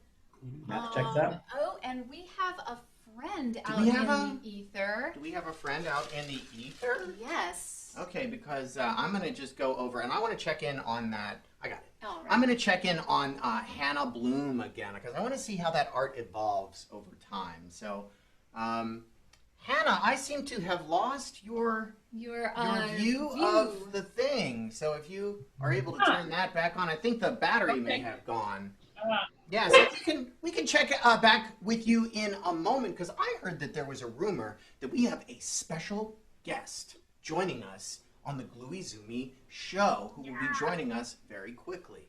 That checks out. Oh, and we have a friend out we in have the ether. Do we have a friend out in the ether? Yes. Okay, because I'm going to just go over, and I want to check in on that. I got it. All right. I'm going to check in on Hannah Bluhm again, because I want to see how that art evolves over time. So, Hannah, I seem to have lost your Your view of the thing. So if you are able to turn that back on, I think the battery may have gone. Yeah, so we can check back with you in a moment, because I heard that there was a rumor that we have a special guest joining us on the Gluey Zoomy Show, who will be joining us very quickly.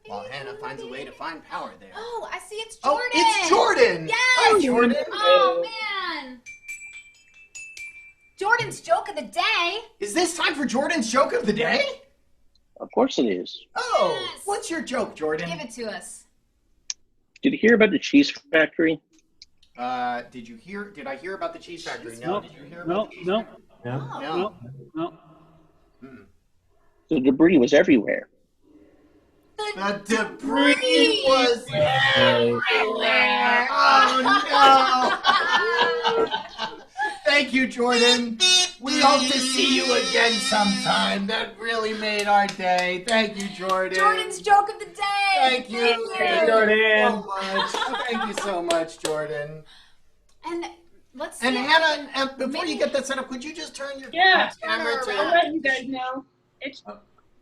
While Hannah finds a way to find power there. Oh, I see it's Oh, Jordan. it's Jordan! Yes! Hi, Jordan! Oh, man. Jordan's joke of the day. Is this time for Jordan's joke of the day? Of course it is. Oh, Yes. what's your joke, Jordan? Give it to us. Did you hear about the cheese factory? Did I hear about the cheese factory? No. No, Did you hear no, about the cheese no, factory? Oh. no, no. The debris was everywhere. The debris was everywhere. Oh no! Thank you, Jordan. We hope to see you again sometime. That really made our day. Thank you, Jordan. Jordan's joke of the day. Thank you. Thank you, Jordan. So much. Thank you so much, Jordan. And let's see. And Hannah, before you get that set up, could you just turn your Yeah, camera to... I'll let you guys know. It's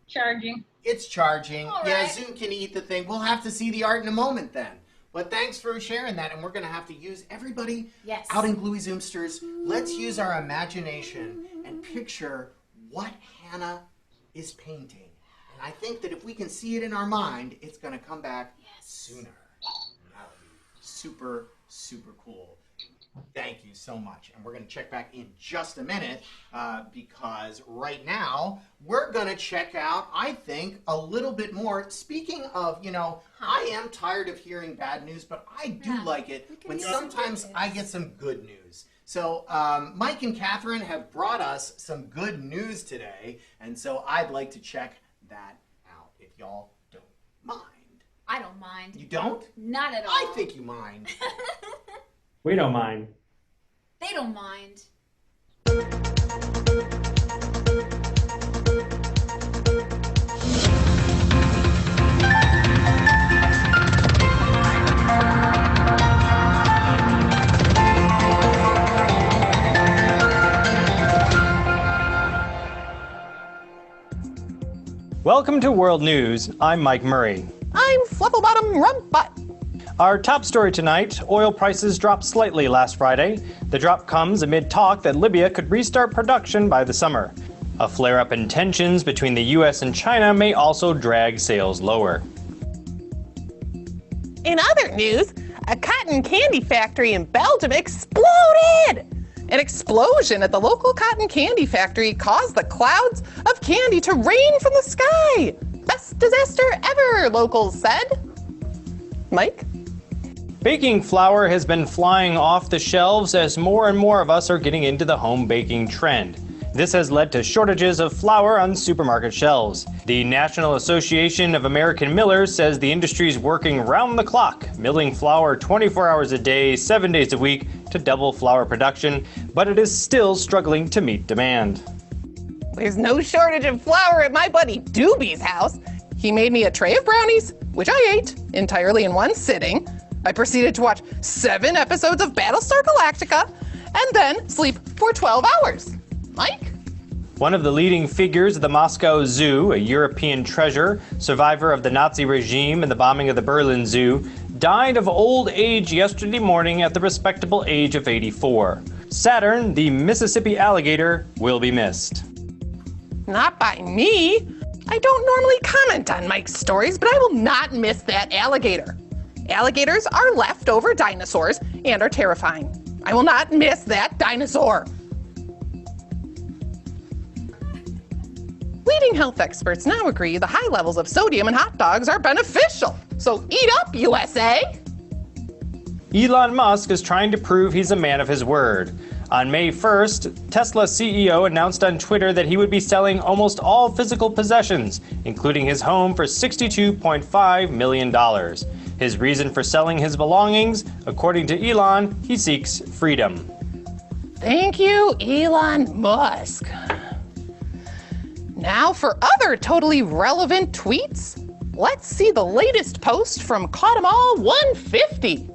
charging. It's charging. All Yeah, right. Zoom can eat the thing. We'll have to see the art in a moment then. But thanks for sharing that, and we're going to have to use everybody Yes. out in Gluey Zoomsters. Let's use our imagination and picture what Hannah is painting. And I think that if we can see it in our mind, it's going to come back sooner. That would be super, super cool. Thank you so much. And we're going to check back in just a minute because right now we're going to check out, I think, a little bit more. Speaking of, you know, I am tired of hearing bad news, but I do like it when sometimes I get some good news. So Mike and Catherine have brought us some good news today, and so I'd like to check that out if y'all don't mind. I don't mind. You don't? Not at all. I think you mind. We don't mind. They don't mind. Welcome to World News. I'm Mike Murray. I'm Flufflebottom Rumpbutt. Our top story tonight, oil prices dropped slightly last Friday. The drop comes amid talk that Libya could restart production by the summer. A flare-up in tensions between the U.S. and China may also drag sales lower. In other news, a cotton candy factory in Belgium exploded! An explosion at the local cotton candy factory caused the clouds of candy to rain from the sky. Best disaster ever, locals said. Mike? Baking flour has been flying off the shelves as more and more of us are getting into the home baking trend. This has led to shortages of flour on supermarket shelves. The National Association of American Millers says the industry is working round the clock, milling flour 24 hours a day, 7 days a week to double flour production, but it is still struggling to meet demand. There's no shortage of flour at my buddy Doobie's house. He made me a tray of brownies, which I ate entirely in one sitting. I proceeded to watch 7 episodes of Battlestar Galactica and then sleep for 12 hours. Mike? One of the leading figures of the Moscow Zoo, a European treasure, survivor of the Nazi regime and the bombing of the Berlin Zoo, died of old age yesterday morning at the respectable age of 84. Saturn, the Mississippi alligator, will be missed. Not by me. I don't normally comment on Mike's stories, but I will not miss that alligator. Alligators are leftover dinosaurs and are terrifying. I will not miss that dinosaur. Leading health experts now agree the high levels of sodium in hot dogs are beneficial. So eat up, USA! Elon Musk is trying to prove he's a man of his word. On May 1st, Tesla CEO announced on Twitter that he would be selling almost all physical possessions, including his home, for $62.5 million. His reason for selling his belongings, according to Elon, he seeks freedom. Thank you, Elon Musk. Now for other totally relevant tweets, let's see the latest post from Caught 'em All 150.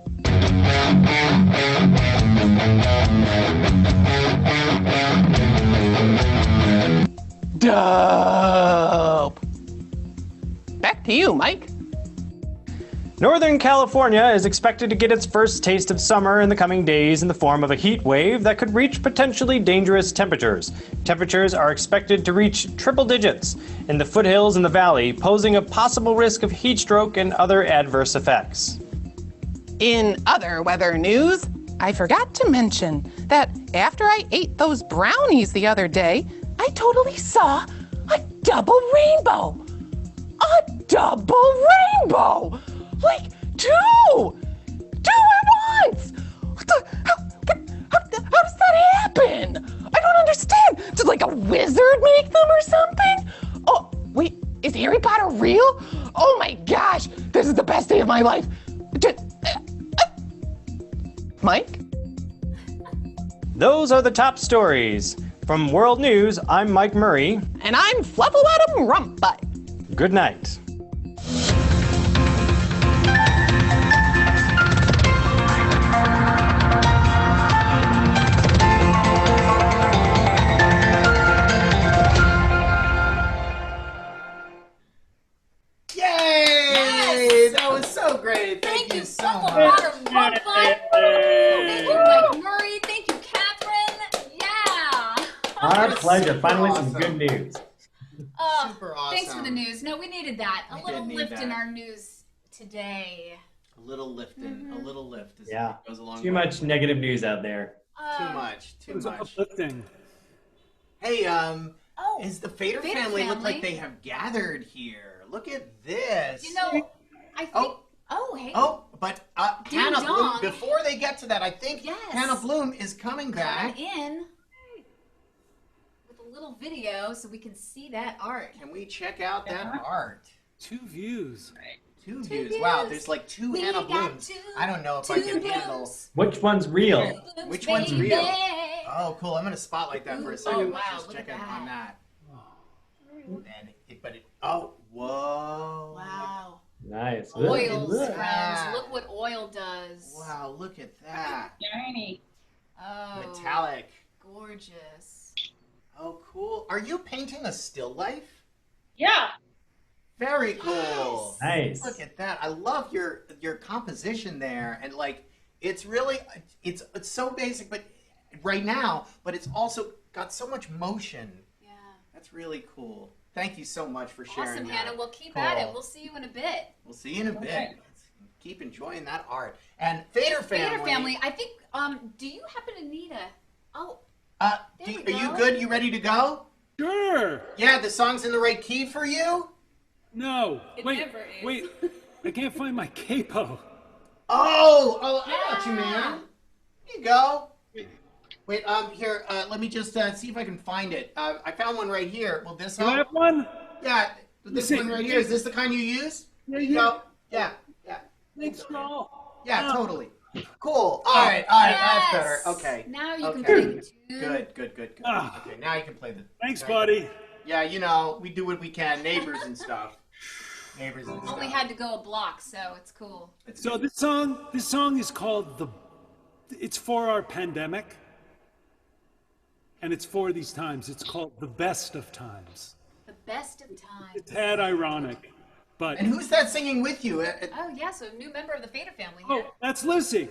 Dope. Back to you, Mike. Northern California is expected to get its first taste of summer in the coming days in the form of a heat wave that could reach potentially dangerous temperatures. Temperatures are expected to reach triple digits in the foothills and the valley, posing a possible risk of heat stroke and other adverse effects. In other weather news, I forgot to mention that after I ate those brownies the other day, I totally saw a double rainbow. A double rainbow! Like two at once! How does that happen? I don't understand. Did like a wizard make them or something? Oh, wait, is Harry Potter real? Oh my gosh, this is the best day of my life. Mike? Those are the top stories. From World News, I'm Mike Murray. And I'm Flufflewatum Rumpbutt. Good night. Yay! That was so great. Thank you so much. Thank you, Mike Murray. Thank you, Catherine. Yeah. Our pleasure. Finally, some good news. Super awesome. Thanks for the news. No, we needed that. A We little did need lift in that. our news today. A little lifting, a little lift. Yeah. Goes a long Too way. much negative news out there. Too much. Too much. Uplifting. Hey, is the Fader Fader family look family. like they have gathered here? Look at this. You know, I think. Oh, hey. Oh, but Ding Hannah Bloom. dong. Before they get to that, I think Yes. Hannah Bloom is coming back. Coming in with a little video so we can see that art. Can we check out that art? 2 views. Two views. Wow, there's like 2 We Hannah got Blooms. I don't know if I can handle. Which one's real? Which one's real? Oh, cool. I'm gonna spotlight that for a second. Oh, Let's wow, just look check at in on that. that. Oh, whoa. Wow. Nice. Oils, Look. friends. Look what oil does. Wow, look at that. Shiny. Oh. Metallic. Gorgeous. Oh, cool. Are you painting a still life? Yeah. Very cool. Nice. Look at that. I love your composition there, and like it's really it's so basic, but right now, but it's also got so much motion. Yeah. That's really cool. Thank you so much for sharing Awesome, that. Hannah. We'll keep at it. Cool. We'll see you in a bit. We'll see you in a bit. Okay. Let's keep enjoying that art. And Fader family. Fader family. I think. Do you happen to need a? Oh. Are we you go. good? You ready to go? Sure. Yeah, the song's in the right key for you. No. It wait. never is. Wait. I can't find my capo. Oh, I got you, man. Here you go. Wait, here, let me just see if I can find it. I found one right here. Will this You help? have one? Yeah, this see. one right here. Is this the kind you use? Yeah, Here you yeah. go. Yeah, yeah. Thanks, all. Yeah, totally. Cool. All right, that's better. Yes. Okay. Now you can Okay. play the tune. Good. Ah. Okay, now you can play the. Thanks, buddy. Yeah, you know, we do what we can. Neighbors and stuff. Neighbors and stuff. Only had to go a block, so it's cool. So this song is called it's for our pandemic. And it's for these times. It's called The Best of Times. The best of times. It's tad ironic, but And who's that singing with you? Oh yeah, so a new member of the Fader family here. oh, that's Lucy.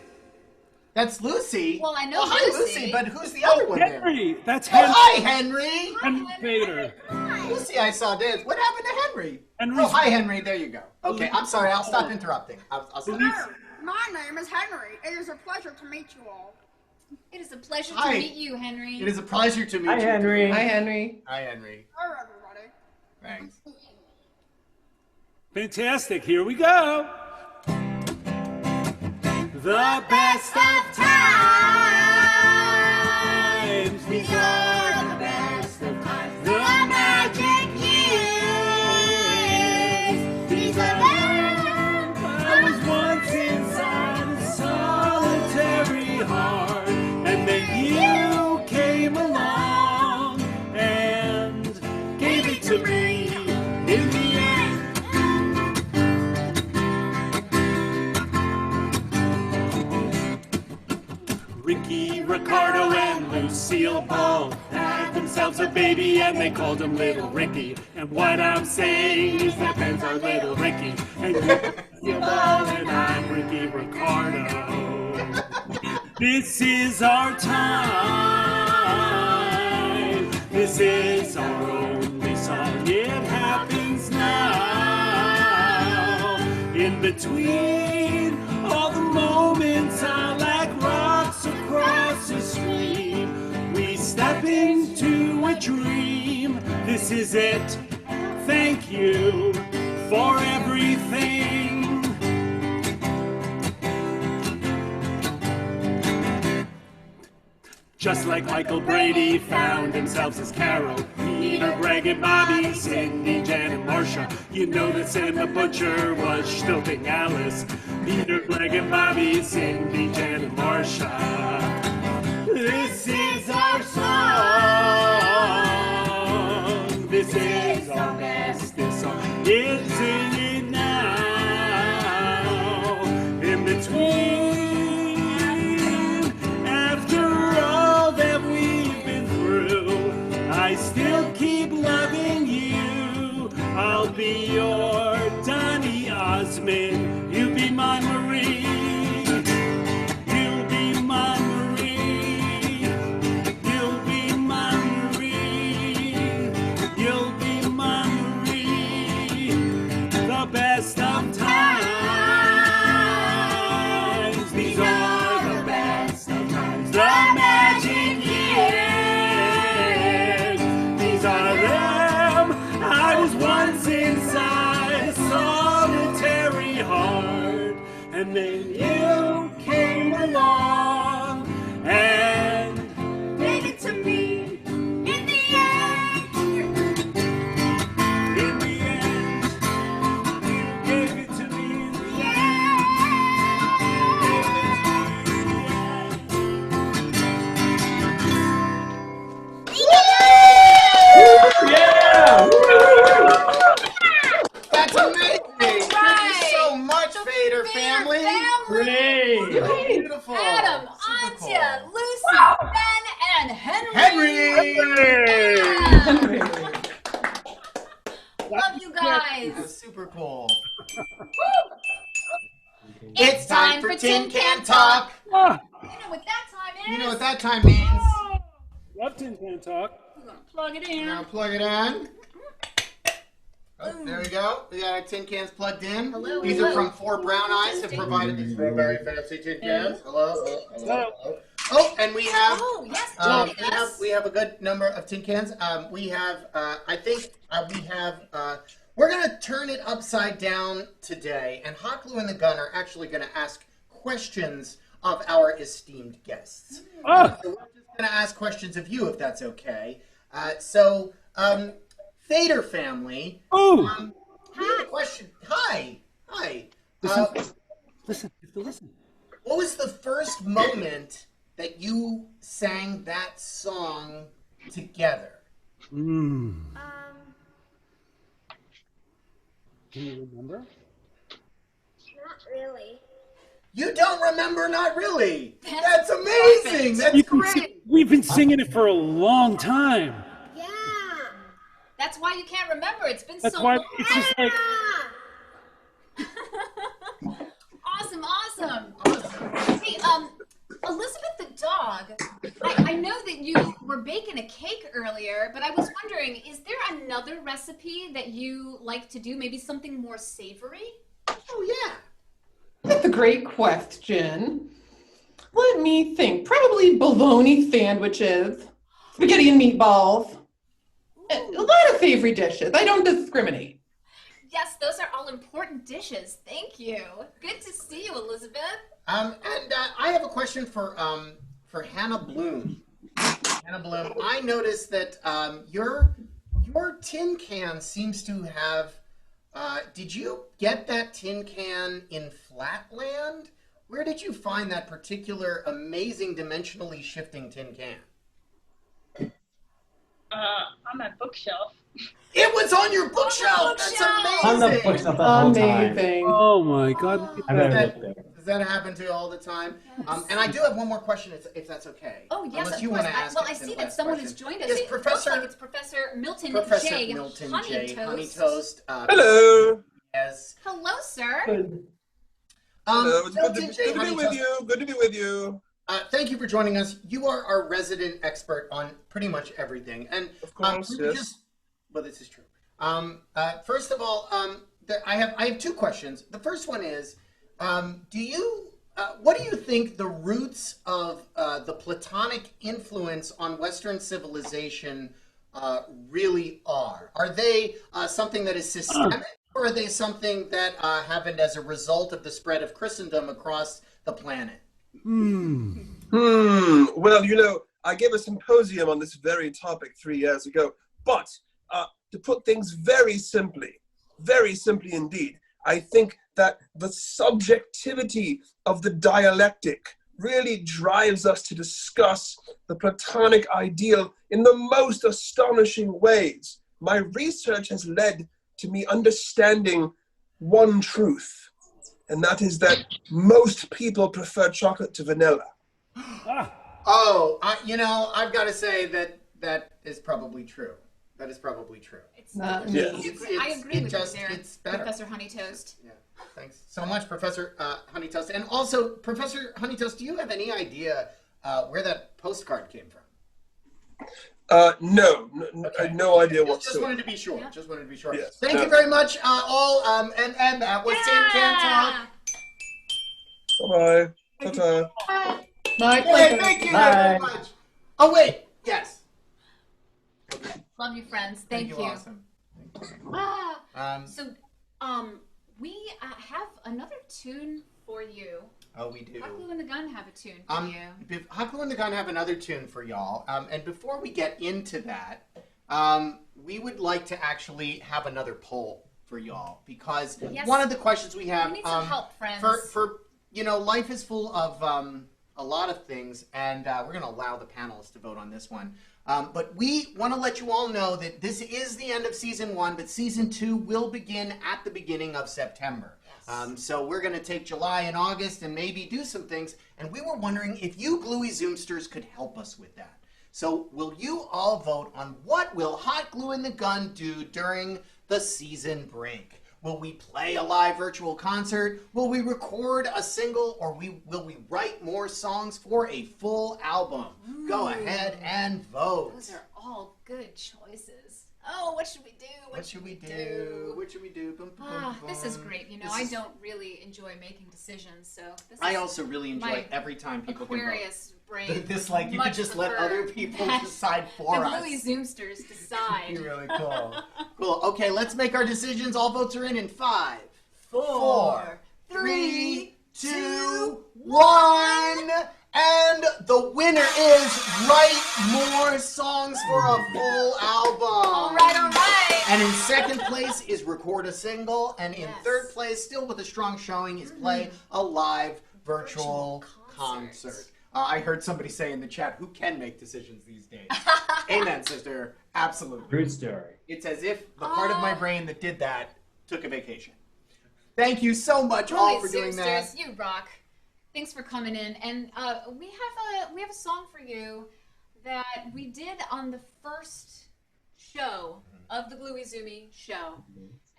That's Lucy. Well, I know Oh, hi, Lucy. but who's the other one there? Henry. That's Oh, Henry. hi, Henry. Henry Fader. Lucy, I saw dance. What happened to Henry? Henry's- Oh, hi, Henry. There you go. Okay, I'm sorry. I'll stop interrupting. I'll stop. My name is Henry. It is a pleasure to meet you all. It is a pleasure Hi. to meet you, Henry. It is a pleasure to meet Hi, you. Henry. Hi, Henry. Hi, Henry. Hello, everybody. Thanks. Fantastic. Here we go. The best of times. These are the best of times. The magic years. These are them. I was once inside a solitary heart, and then you came along and gave it to me in the end. Ricky, Ricardo, and Lucille Ball had themselves a baby and they called him Little Ricky. And what I'm saying is that Ben's our Little Ricky. And you're Lucille Ball and I'm Ricky Ricardo. This is our time. This is our only song. It happens now. In between all the moments are like rocks across a stream. We step into a dream. This is it. Thank you for everything. Just like Michael Brady found himself as Carol, Peter, Greg, and Bobby, Cindy, Jan, and Marcia. You know that Sam the Butcher was stilting Alice. Peter, Greg, and Bobby, Cindy, Jan, and Marcia. This is our song. This is our bestest song. It's sing it now. In between, after all that we've been through, I still keep loving you. I'll be your Donny Osmond. You be my Marie. You'll be my Marie. You'll be my Marie. You'll be my Marie. The best of times. These are the best of times. The magic years. These are them. I was once inside a solitary heart, and then you came along and gave it to me. In the end, in the end, you gave it to me. In the That's amazing. Thank you so much, Vader family. Great. Beautiful. Adam, Super Anya, cool. Lucy, Ben, and Henry. Henry. Love you guys. That's super cool. It's time for Tin Can Talk. You know what that time is? You know what that time means. Love Tin Can Talk. We're gonna plug it in. Now plug it in. Oh, there we go. We got our tin cans plugged in. Hello, These hello. are from Four Brown Eyes that provided these very fancy tin cans. Hello. Oh, and we have. Oh, yes, we have a good number of tin cans. We have. I think we have. We're gonna turn it upside down today, and Hot Glue and the Gun are actually gonna ask questions of our esteemed guests. So we're just gonna ask questions of you, if that's okay. Vader family. Oh. We have a question. Hi. Listen. What was the first moment that you sang that song together? Can you remember? Not really. You don't remember? Not really. That's amazing. That's great. We've been singing it for a long time. Yeah. That's why you can't remember. It's been That's so why long. it's just like. Awesome. Hey, Elizabeth the dog, I know that you were baking a cake earlier, but I was wondering, is there another recipe that you like to do? Maybe something more savory? Oh, yeah. That's a great question. Let me think. Probably bologna sandwiches, spaghetti and meatballs. A lot of savory dishes. I don't discriminate. Yes, those are all important dishes. Thank you. Good to see you, Elizabeth. I have a question for Hannah Bluhm. Hannah Bluhm, I noticed that your tin can seems to have. Did you get that tin can in Flatland? Where did you find that particular amazing dimensionally shifting tin can? On my bookshelf. It was on your bookshelf. That's amazing. On the bookshelf the whole time. Amazing. Oh my God. I've never looked there. Does that happen to you all the time? And I do have one more question, if that's okay. Oh, yes, Unless of you course. want to ask Well, it I as see the that last someone question. has joined us. Yes, It looks like it's Professor Milton J. Milton J. Honeytoast. Hello. Yes. Hello, sir. Hello, it's Milton good J. to be with you. Good to be with you. Thank you for joining us. You are our resident expert on pretty much everything. And of course, yes. Well, this is true. First of all, I have two questions. The first one is, what do you think the roots of the Platonic influence on Western civilization really are? Are they something that is systemic, or are they something that happened as a result of the spread of Christendom across the planet? Well, you know, I gave a symposium on this very topic 3 years ago, but to put things very simply indeed, I think that the subjectivity of the dialectic really drives us to discuss the Platonic ideal in the most astonishing ways. my research has led to me understanding one truth, and that is that most people prefer chocolate to vanilla. Oh, you know, I've got to say that is probably true. That is probably true. It's Yes. I agree with you there, it's better. Professor Honeytoast. Yeah. Thanks so much, Professor Honeytoast. And also, Professor Honeytoast, do you have any idea where that postcard came from? No, I had no idea whatsoever. Just wanted to be sure. Just wanted to be sure. Yes. Thank you very much, all. And that was Tin Can Talk. Bye-bye. Ta-ta. Bye. Thank you very much. Oh, wait. Yes. Love you, friends. Thank you. Awesome. We have another tune for you. Oh, we do. Hot Glue and the Gun have a tune for you. Hot Glue and the Gun have another tune for y'all. And before we get into that, we would like to actually have another poll for y'all, because one of the questions we have, we need some help, friends. For you know, life is full of a lot of things, and we're going to allow the panelists to vote on this one. But we want to let you all know that this is the end of season 1, but season 2 will begin at the beginning of September. So we're going to take July and August and maybe do some things. And we were wondering if you Gluey Zoomsters could help us with that. So will you all vote on what will Hot Glue and the Gun do during the season break? Will we play a live virtual concert? Will we record a single? Or will we write more songs for a full album? Ooh. Go ahead and vote. Those are all good choices. Oh, what should we do? What should we do? What should we do? Boom, boom, boom, This is boom. great. You know, I don't really enjoy making decisions, so this I is also really enjoy my every time people Aquarius brain. can vote. This, like, you could much just let prefer other people that decide for the us. Gluey Zoomsters decide. Be really cool. Cool. Okay, let's make our decisions. All votes are in 5, 4, 4, 3, 2, 1. And the winner is Write More Songs for a Full Album. All right. And in second place is Record a Single. And in third place, still with a strong showing, is Play a Live Virtual Concert. I heard somebody say in the chat, who can make decisions these days? Amen, sister. Absolutely. True story. It's as if the part of my brain that did that took a vacation. Thank you so much all for doing that. Zoomsters, you rock. Thanks for coming in, and we have a song for you that we did on the first show of the Gluey Zoomy Show,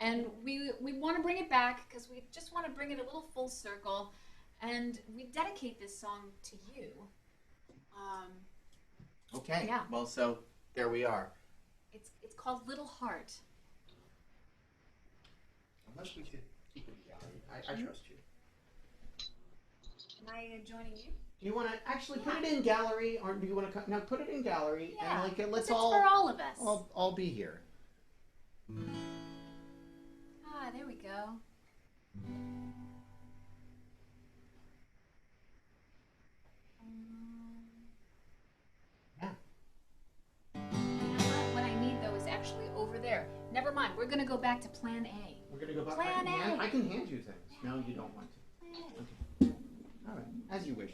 and we want to bring it back because we just want to bring it a little full circle, and we dedicate this song to you. Okay. Yeah. Well, so there we are. It's called Little Heart. Unless we could keep it gallery. I trust you. Am I joining you? Do you want to actually put it in gallery, or do you want to put it in gallery and let's it's all for all of us. all be here. There we go. What I need though is actually over there. Never mind. We're gonna go back to Plan A. We're gonna go back. Plan A. I can hand you things. No, you don't want to. Okay. All right, as you wish.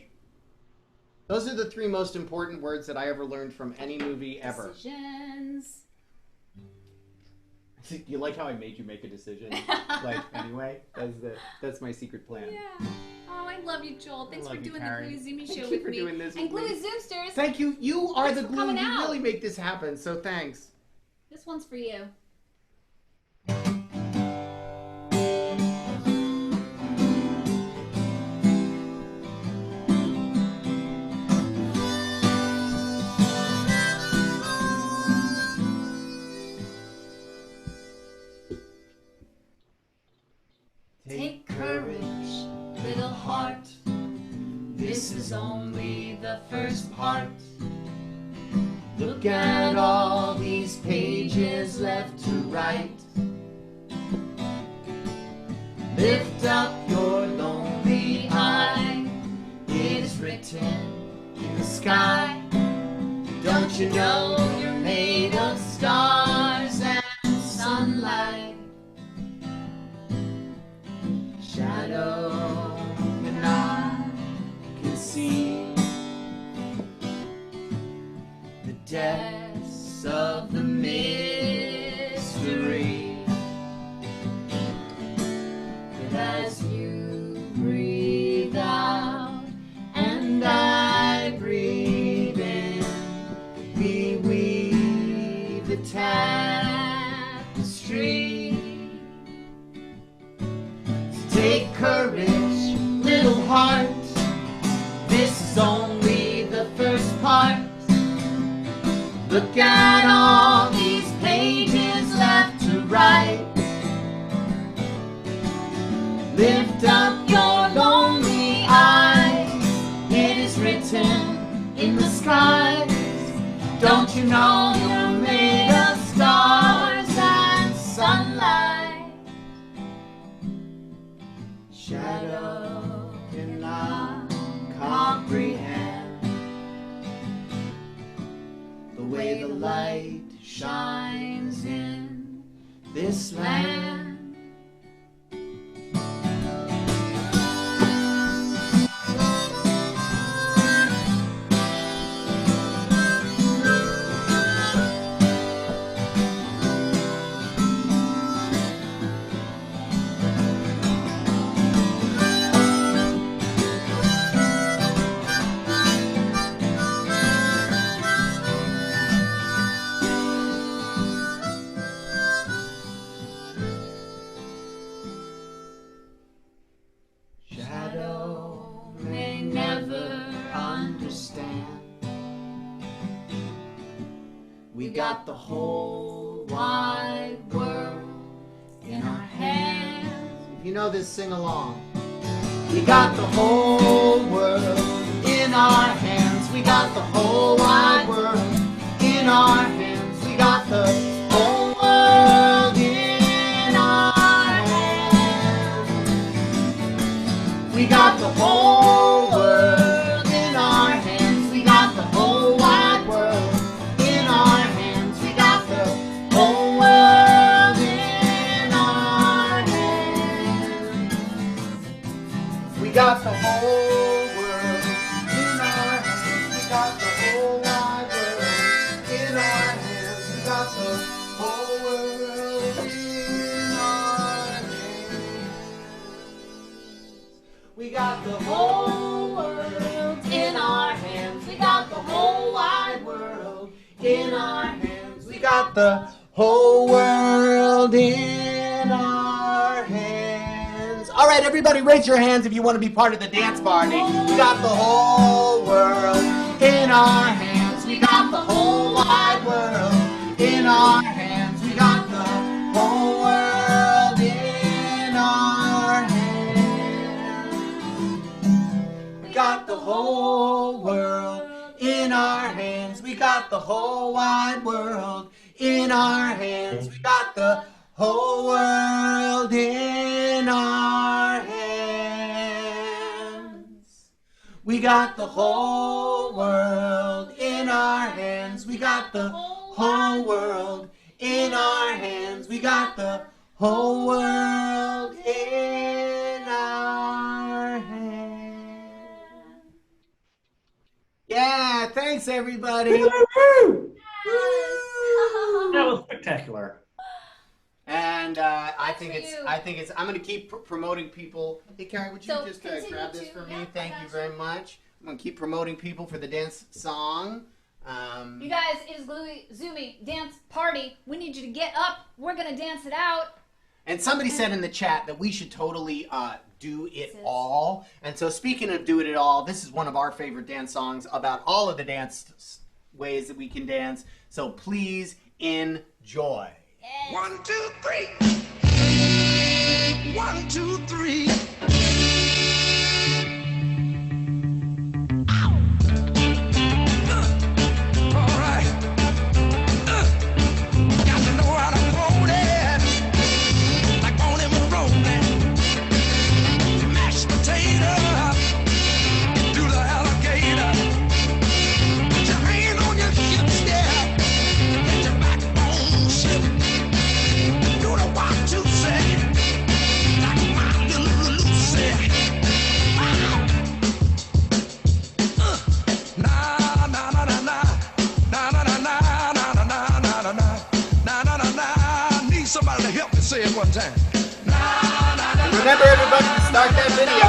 Those are the 3 most important words that I ever learned from any movie ever. Decisions. You like how I made you make a decision? Like, anyway? That's my secret plan. Yeah. Oh, I love you, Joel. Thanks for love you, doing the Karen. Gluey Zoomy Thank show you with for me. doing this And with me. Gluey Zoomsters. Thank you. You are Thanks the for glue. coming You out. really make this happen. So thanks. This one's for you. Take courage, little heart. This is only the first part. Look at all these pages left to write. Lift up your lonely eye. It is written in the sky. Don't you know you're made of stars and sunlight? Shadow and I can see the depths of the mystery. Take courage, little heart. This is only the first part. Look at all these pages left to write. Lift up your lonely eyes. It is written in the skies. Don't you know you're made of stars and sunlight? Shadow cannot comprehend the way the light shines in this land. Shadow may never understand. We got the whole wide world in our hands. If you know this, sing along. We got the whole world in our hands. We got the whole wide world in our hands. We got the whole world in our hands. We got the whole world in our hands. We got the whole wide world in our hands. We got the whole world in our hands. We got the whole world in our hands. We got the whole wide world in our hands. We got the whole world in our hands. We got the whole world in our hands. We got the whole wide world in our hands. We got the whole world in our hands. All right, everybody, raise your hands if you want to be part of the dance party. We got the whole world in our hands. We got the whole wide world in our hands. We got the whole world in our hands. We got the whole world in our hands. We got the whole wide world in our hands. We got the whole world in our hands. We got the whole world in our hands. We got the whole world in our hands. We got the whole world in our hands. Yeah, thanks everybody. That was spectacular. And I think it's. I'm going to keep promoting people. Hey, Carrie, would you just grab this for me? Thank you very much. I'm going to keep promoting people for the dance song. You guys, it is Gluey Zoomy Dance Party. We need you to get up. We're going to dance it out. And somebody said in the chat that we should totally do it all. And so speaking of do it all, this is one of our favorite dance songs about all of the dance ways that we can dance. So please enjoy. 1, 2, 3. 1, 2, 3. All right. Got to know how to hold it. Like on him and rolling. Mashed potato. Do the alligator. Put your hand on your hips, yeah. Get your backbone shift. Do the 1, 2, 3. Like my little Lucy. Wow. Na na na na na. Na na na na na na na na na na. Na na na na. Need somebody to help me say it one time. Remember everybody to start that video.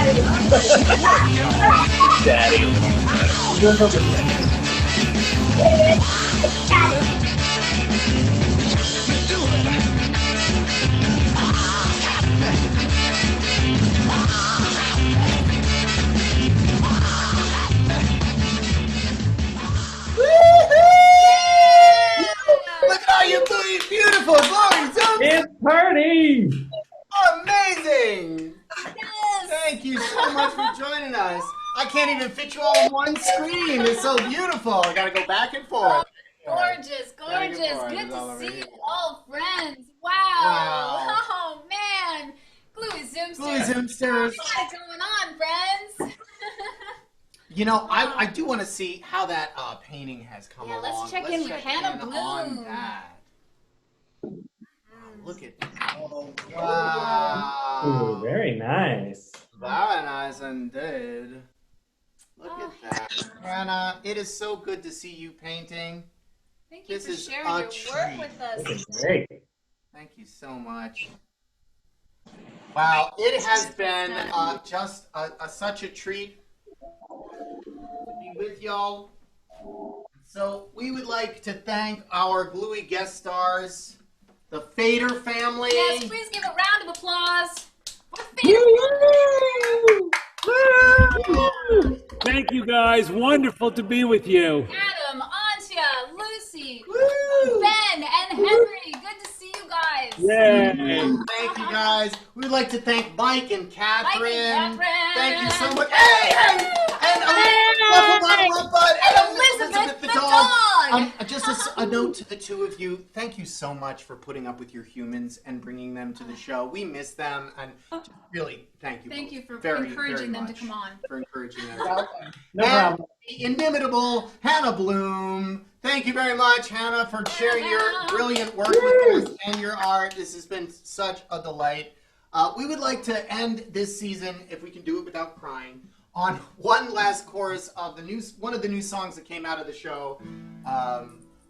Look at all you beautiful Gluey Zooms! It's party! Amazing! Yes! Thank you so much for joining us. I can't even fit you all on one screen. It's so beautiful. I gotta go back and forth. Gorgeous, gorgeous. Good to see you all, friends. Wow. Oh, man. Gluey Zoomsters. Gluey Zoomsters. What is going on, friends? You know, I do want to see how that painting has come along. Let's check in with Hannah Bluhm. On that. Look at that. Oh, wow. Ooh, very nice. Very nice indeed. Look at that. Hannah, it is so good to see you painting. Thank you This for is sharing a your work treat. with us. This is great. Thank you so much. Wow, it has been just such a treat to be with y'all. So we would like to thank our Gluey guest stars, the Fader family. Yes, please give a round of applause for Fader. Thank you guys. Wonderful to be with you. Adam, Antja, Lucy, Ben, and Henry. Good to see you guys. Yay. Thank you guys. We would like to thank Mike and Catherine. Catherine. Thank you so much. Hey, and Elizabeth the dog. Just a note to the two of you. Thank you so much for putting up with your humans and bringing them to the show. We miss them, and just really thank you. Thank both you for very, encouraging very them to much come on. For encouraging them. No problem. The inimitable Hannah Bluhm. Thank you very much, Hannah, for sharing your brilliant work with us and your art. This has been such a delight. We would like to end this season, if we can do it without crying, on one last chorus of one of the new songs that came out of the show,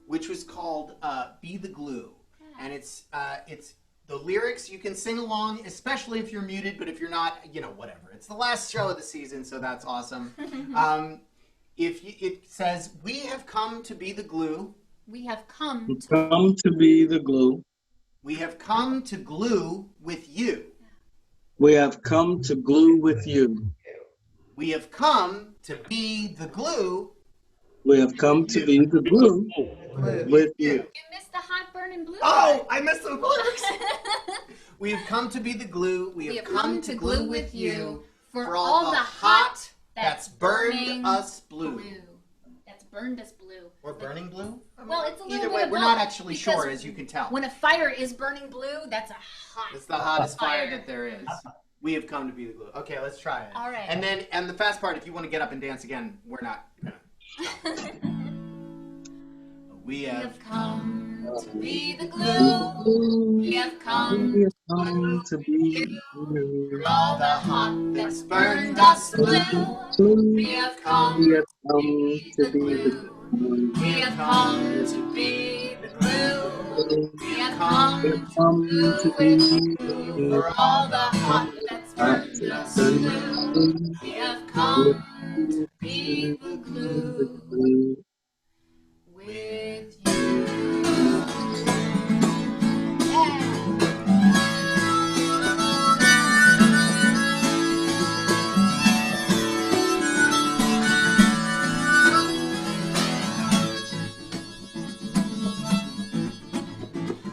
which was called "Be the Glue," and it's the lyrics. You can sing along, especially if you're muted, but if you're not, whatever. It's the last show of the season, so that's awesome. It says, "We have come to be the glue. We have come to be the glue. We have come to glue with you. We have come to glue with you. We have come to be the glue. We have come to be the glue with you." You missed the hot burning blue. Oh, I missed the lyrics. We have come to be the glue. We have come to glue with you for all the hot that's burned us blue. That's burned us blue. Or burning blue? Well, it's a little Either bit way, of we're both, not actually because sure, as you can tell. When a fire is burning blue, that's a hot. It's the hottest fire that there is. We have come to be the glue. Okay, let's try it. All right. And the fast part, if you want to get up and dance again, we're not gonna. We have come to be the glue. We have come to be the glue. for all the hot that's burned us blue. We have come to be be the glue. We have come to be the glue. We have come to glue with you for all the hot that's burned us blue. We have come to be the glue with you.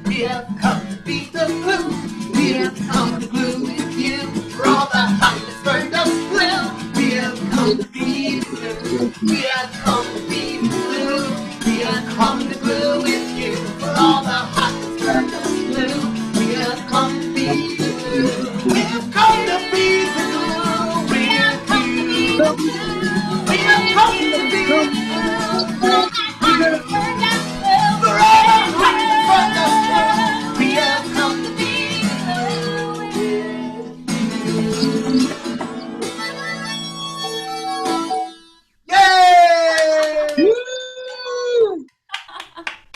We have come to be the glue. We have come to glue with you for all the hot that's burned us blue. We have come to be the glue. We have come to be the glue. We have come to glue with you for all the hot that's burned us blue. We have come to be the glue. We have come to be the glue. We have come to be the glue. We have come to be the glue. For all the hot that's burned us blue. For all the hot that's burned us blue. We have come to be the glue. Yay!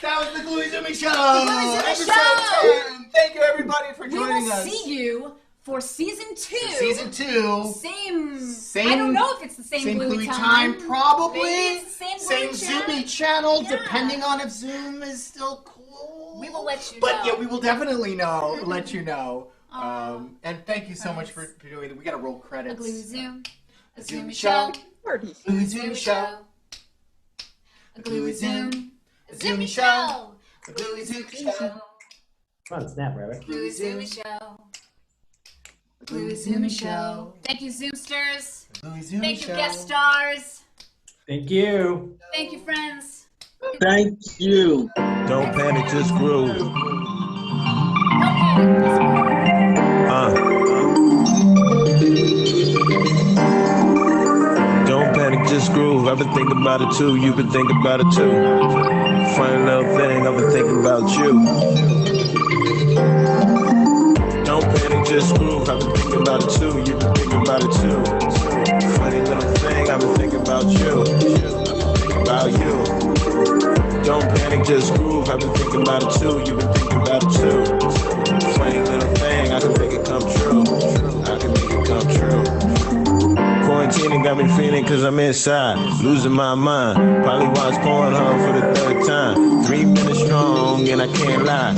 That was the Gluey Zoomy Show. The Gluey Zoomy Episode Show. 10. Thank you, everybody, for joining us. We will see you for season 2. Season 2. Same. I don't know if it's the same Bluey time. Probably. Maybe it's the same Zoomy channel, depending on if Zoom is still cool. We will let you know. But yeah, we will definitely let you know. And thank you so much for doing it. We got to roll credits. A Glue Zoom. A Zoomy Zoomy show. show. Glue Zoomy show. A Glue Zoom. A Zoomy show. A Glue Zoomy show. Come on, snap, rabbit. Glue Zoomy show. A Glue Zoomy show. Thank you, Zoomsters. Glue Zoomy Thank you, show. guest stars. Thank you. Thank you, friends. Thank you. Don't panic, just groove. Don't panic, just groove. I've been thinking about it too. You've been thinking about it too. Funny little thing, I've been thinking about you. Don't panic, just groove. I've been thinking about it too. You've been thinking about it too. Funny little thing, I've been thinking about you. About you. Don't panic, just groove. I've been thinking about it too. You've been thinking about it too. Funny little thing, I can make it come true. I can make it come true. Quarantining got me feeling cause I'm inside, losing my mind. Probably watch Pornhub for the 3rd time. 3 minutes strong and I can't lie.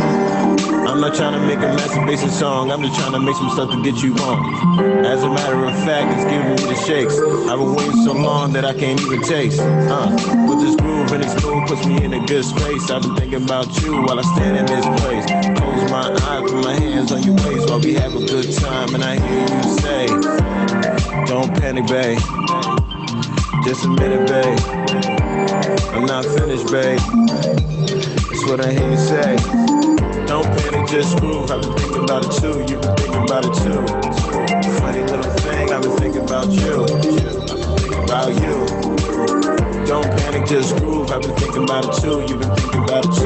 I'm not trying to make a masturbation song, I'm just trying to make some stuff to get you on. As a matter of fact, it's giving me the shakes. I've been waiting so long that I can't even taste. With this groove and this mood puts me in a good space. I've been thinking about you while I stand in this place. Close my eyes, put my hands on your waist while we have a good time. And I hear you say, don't panic, babe. Just a minute, babe. I'm not finished, babe. That's what I hear you say. Don't panic, just groove. I've been thinking about it too. You've been thinking about it too. Funny little thing, I've been thinking about you. I've been thinking about you. Don't panic, just groove. I've been thinking about it too. You've been thinking about it too.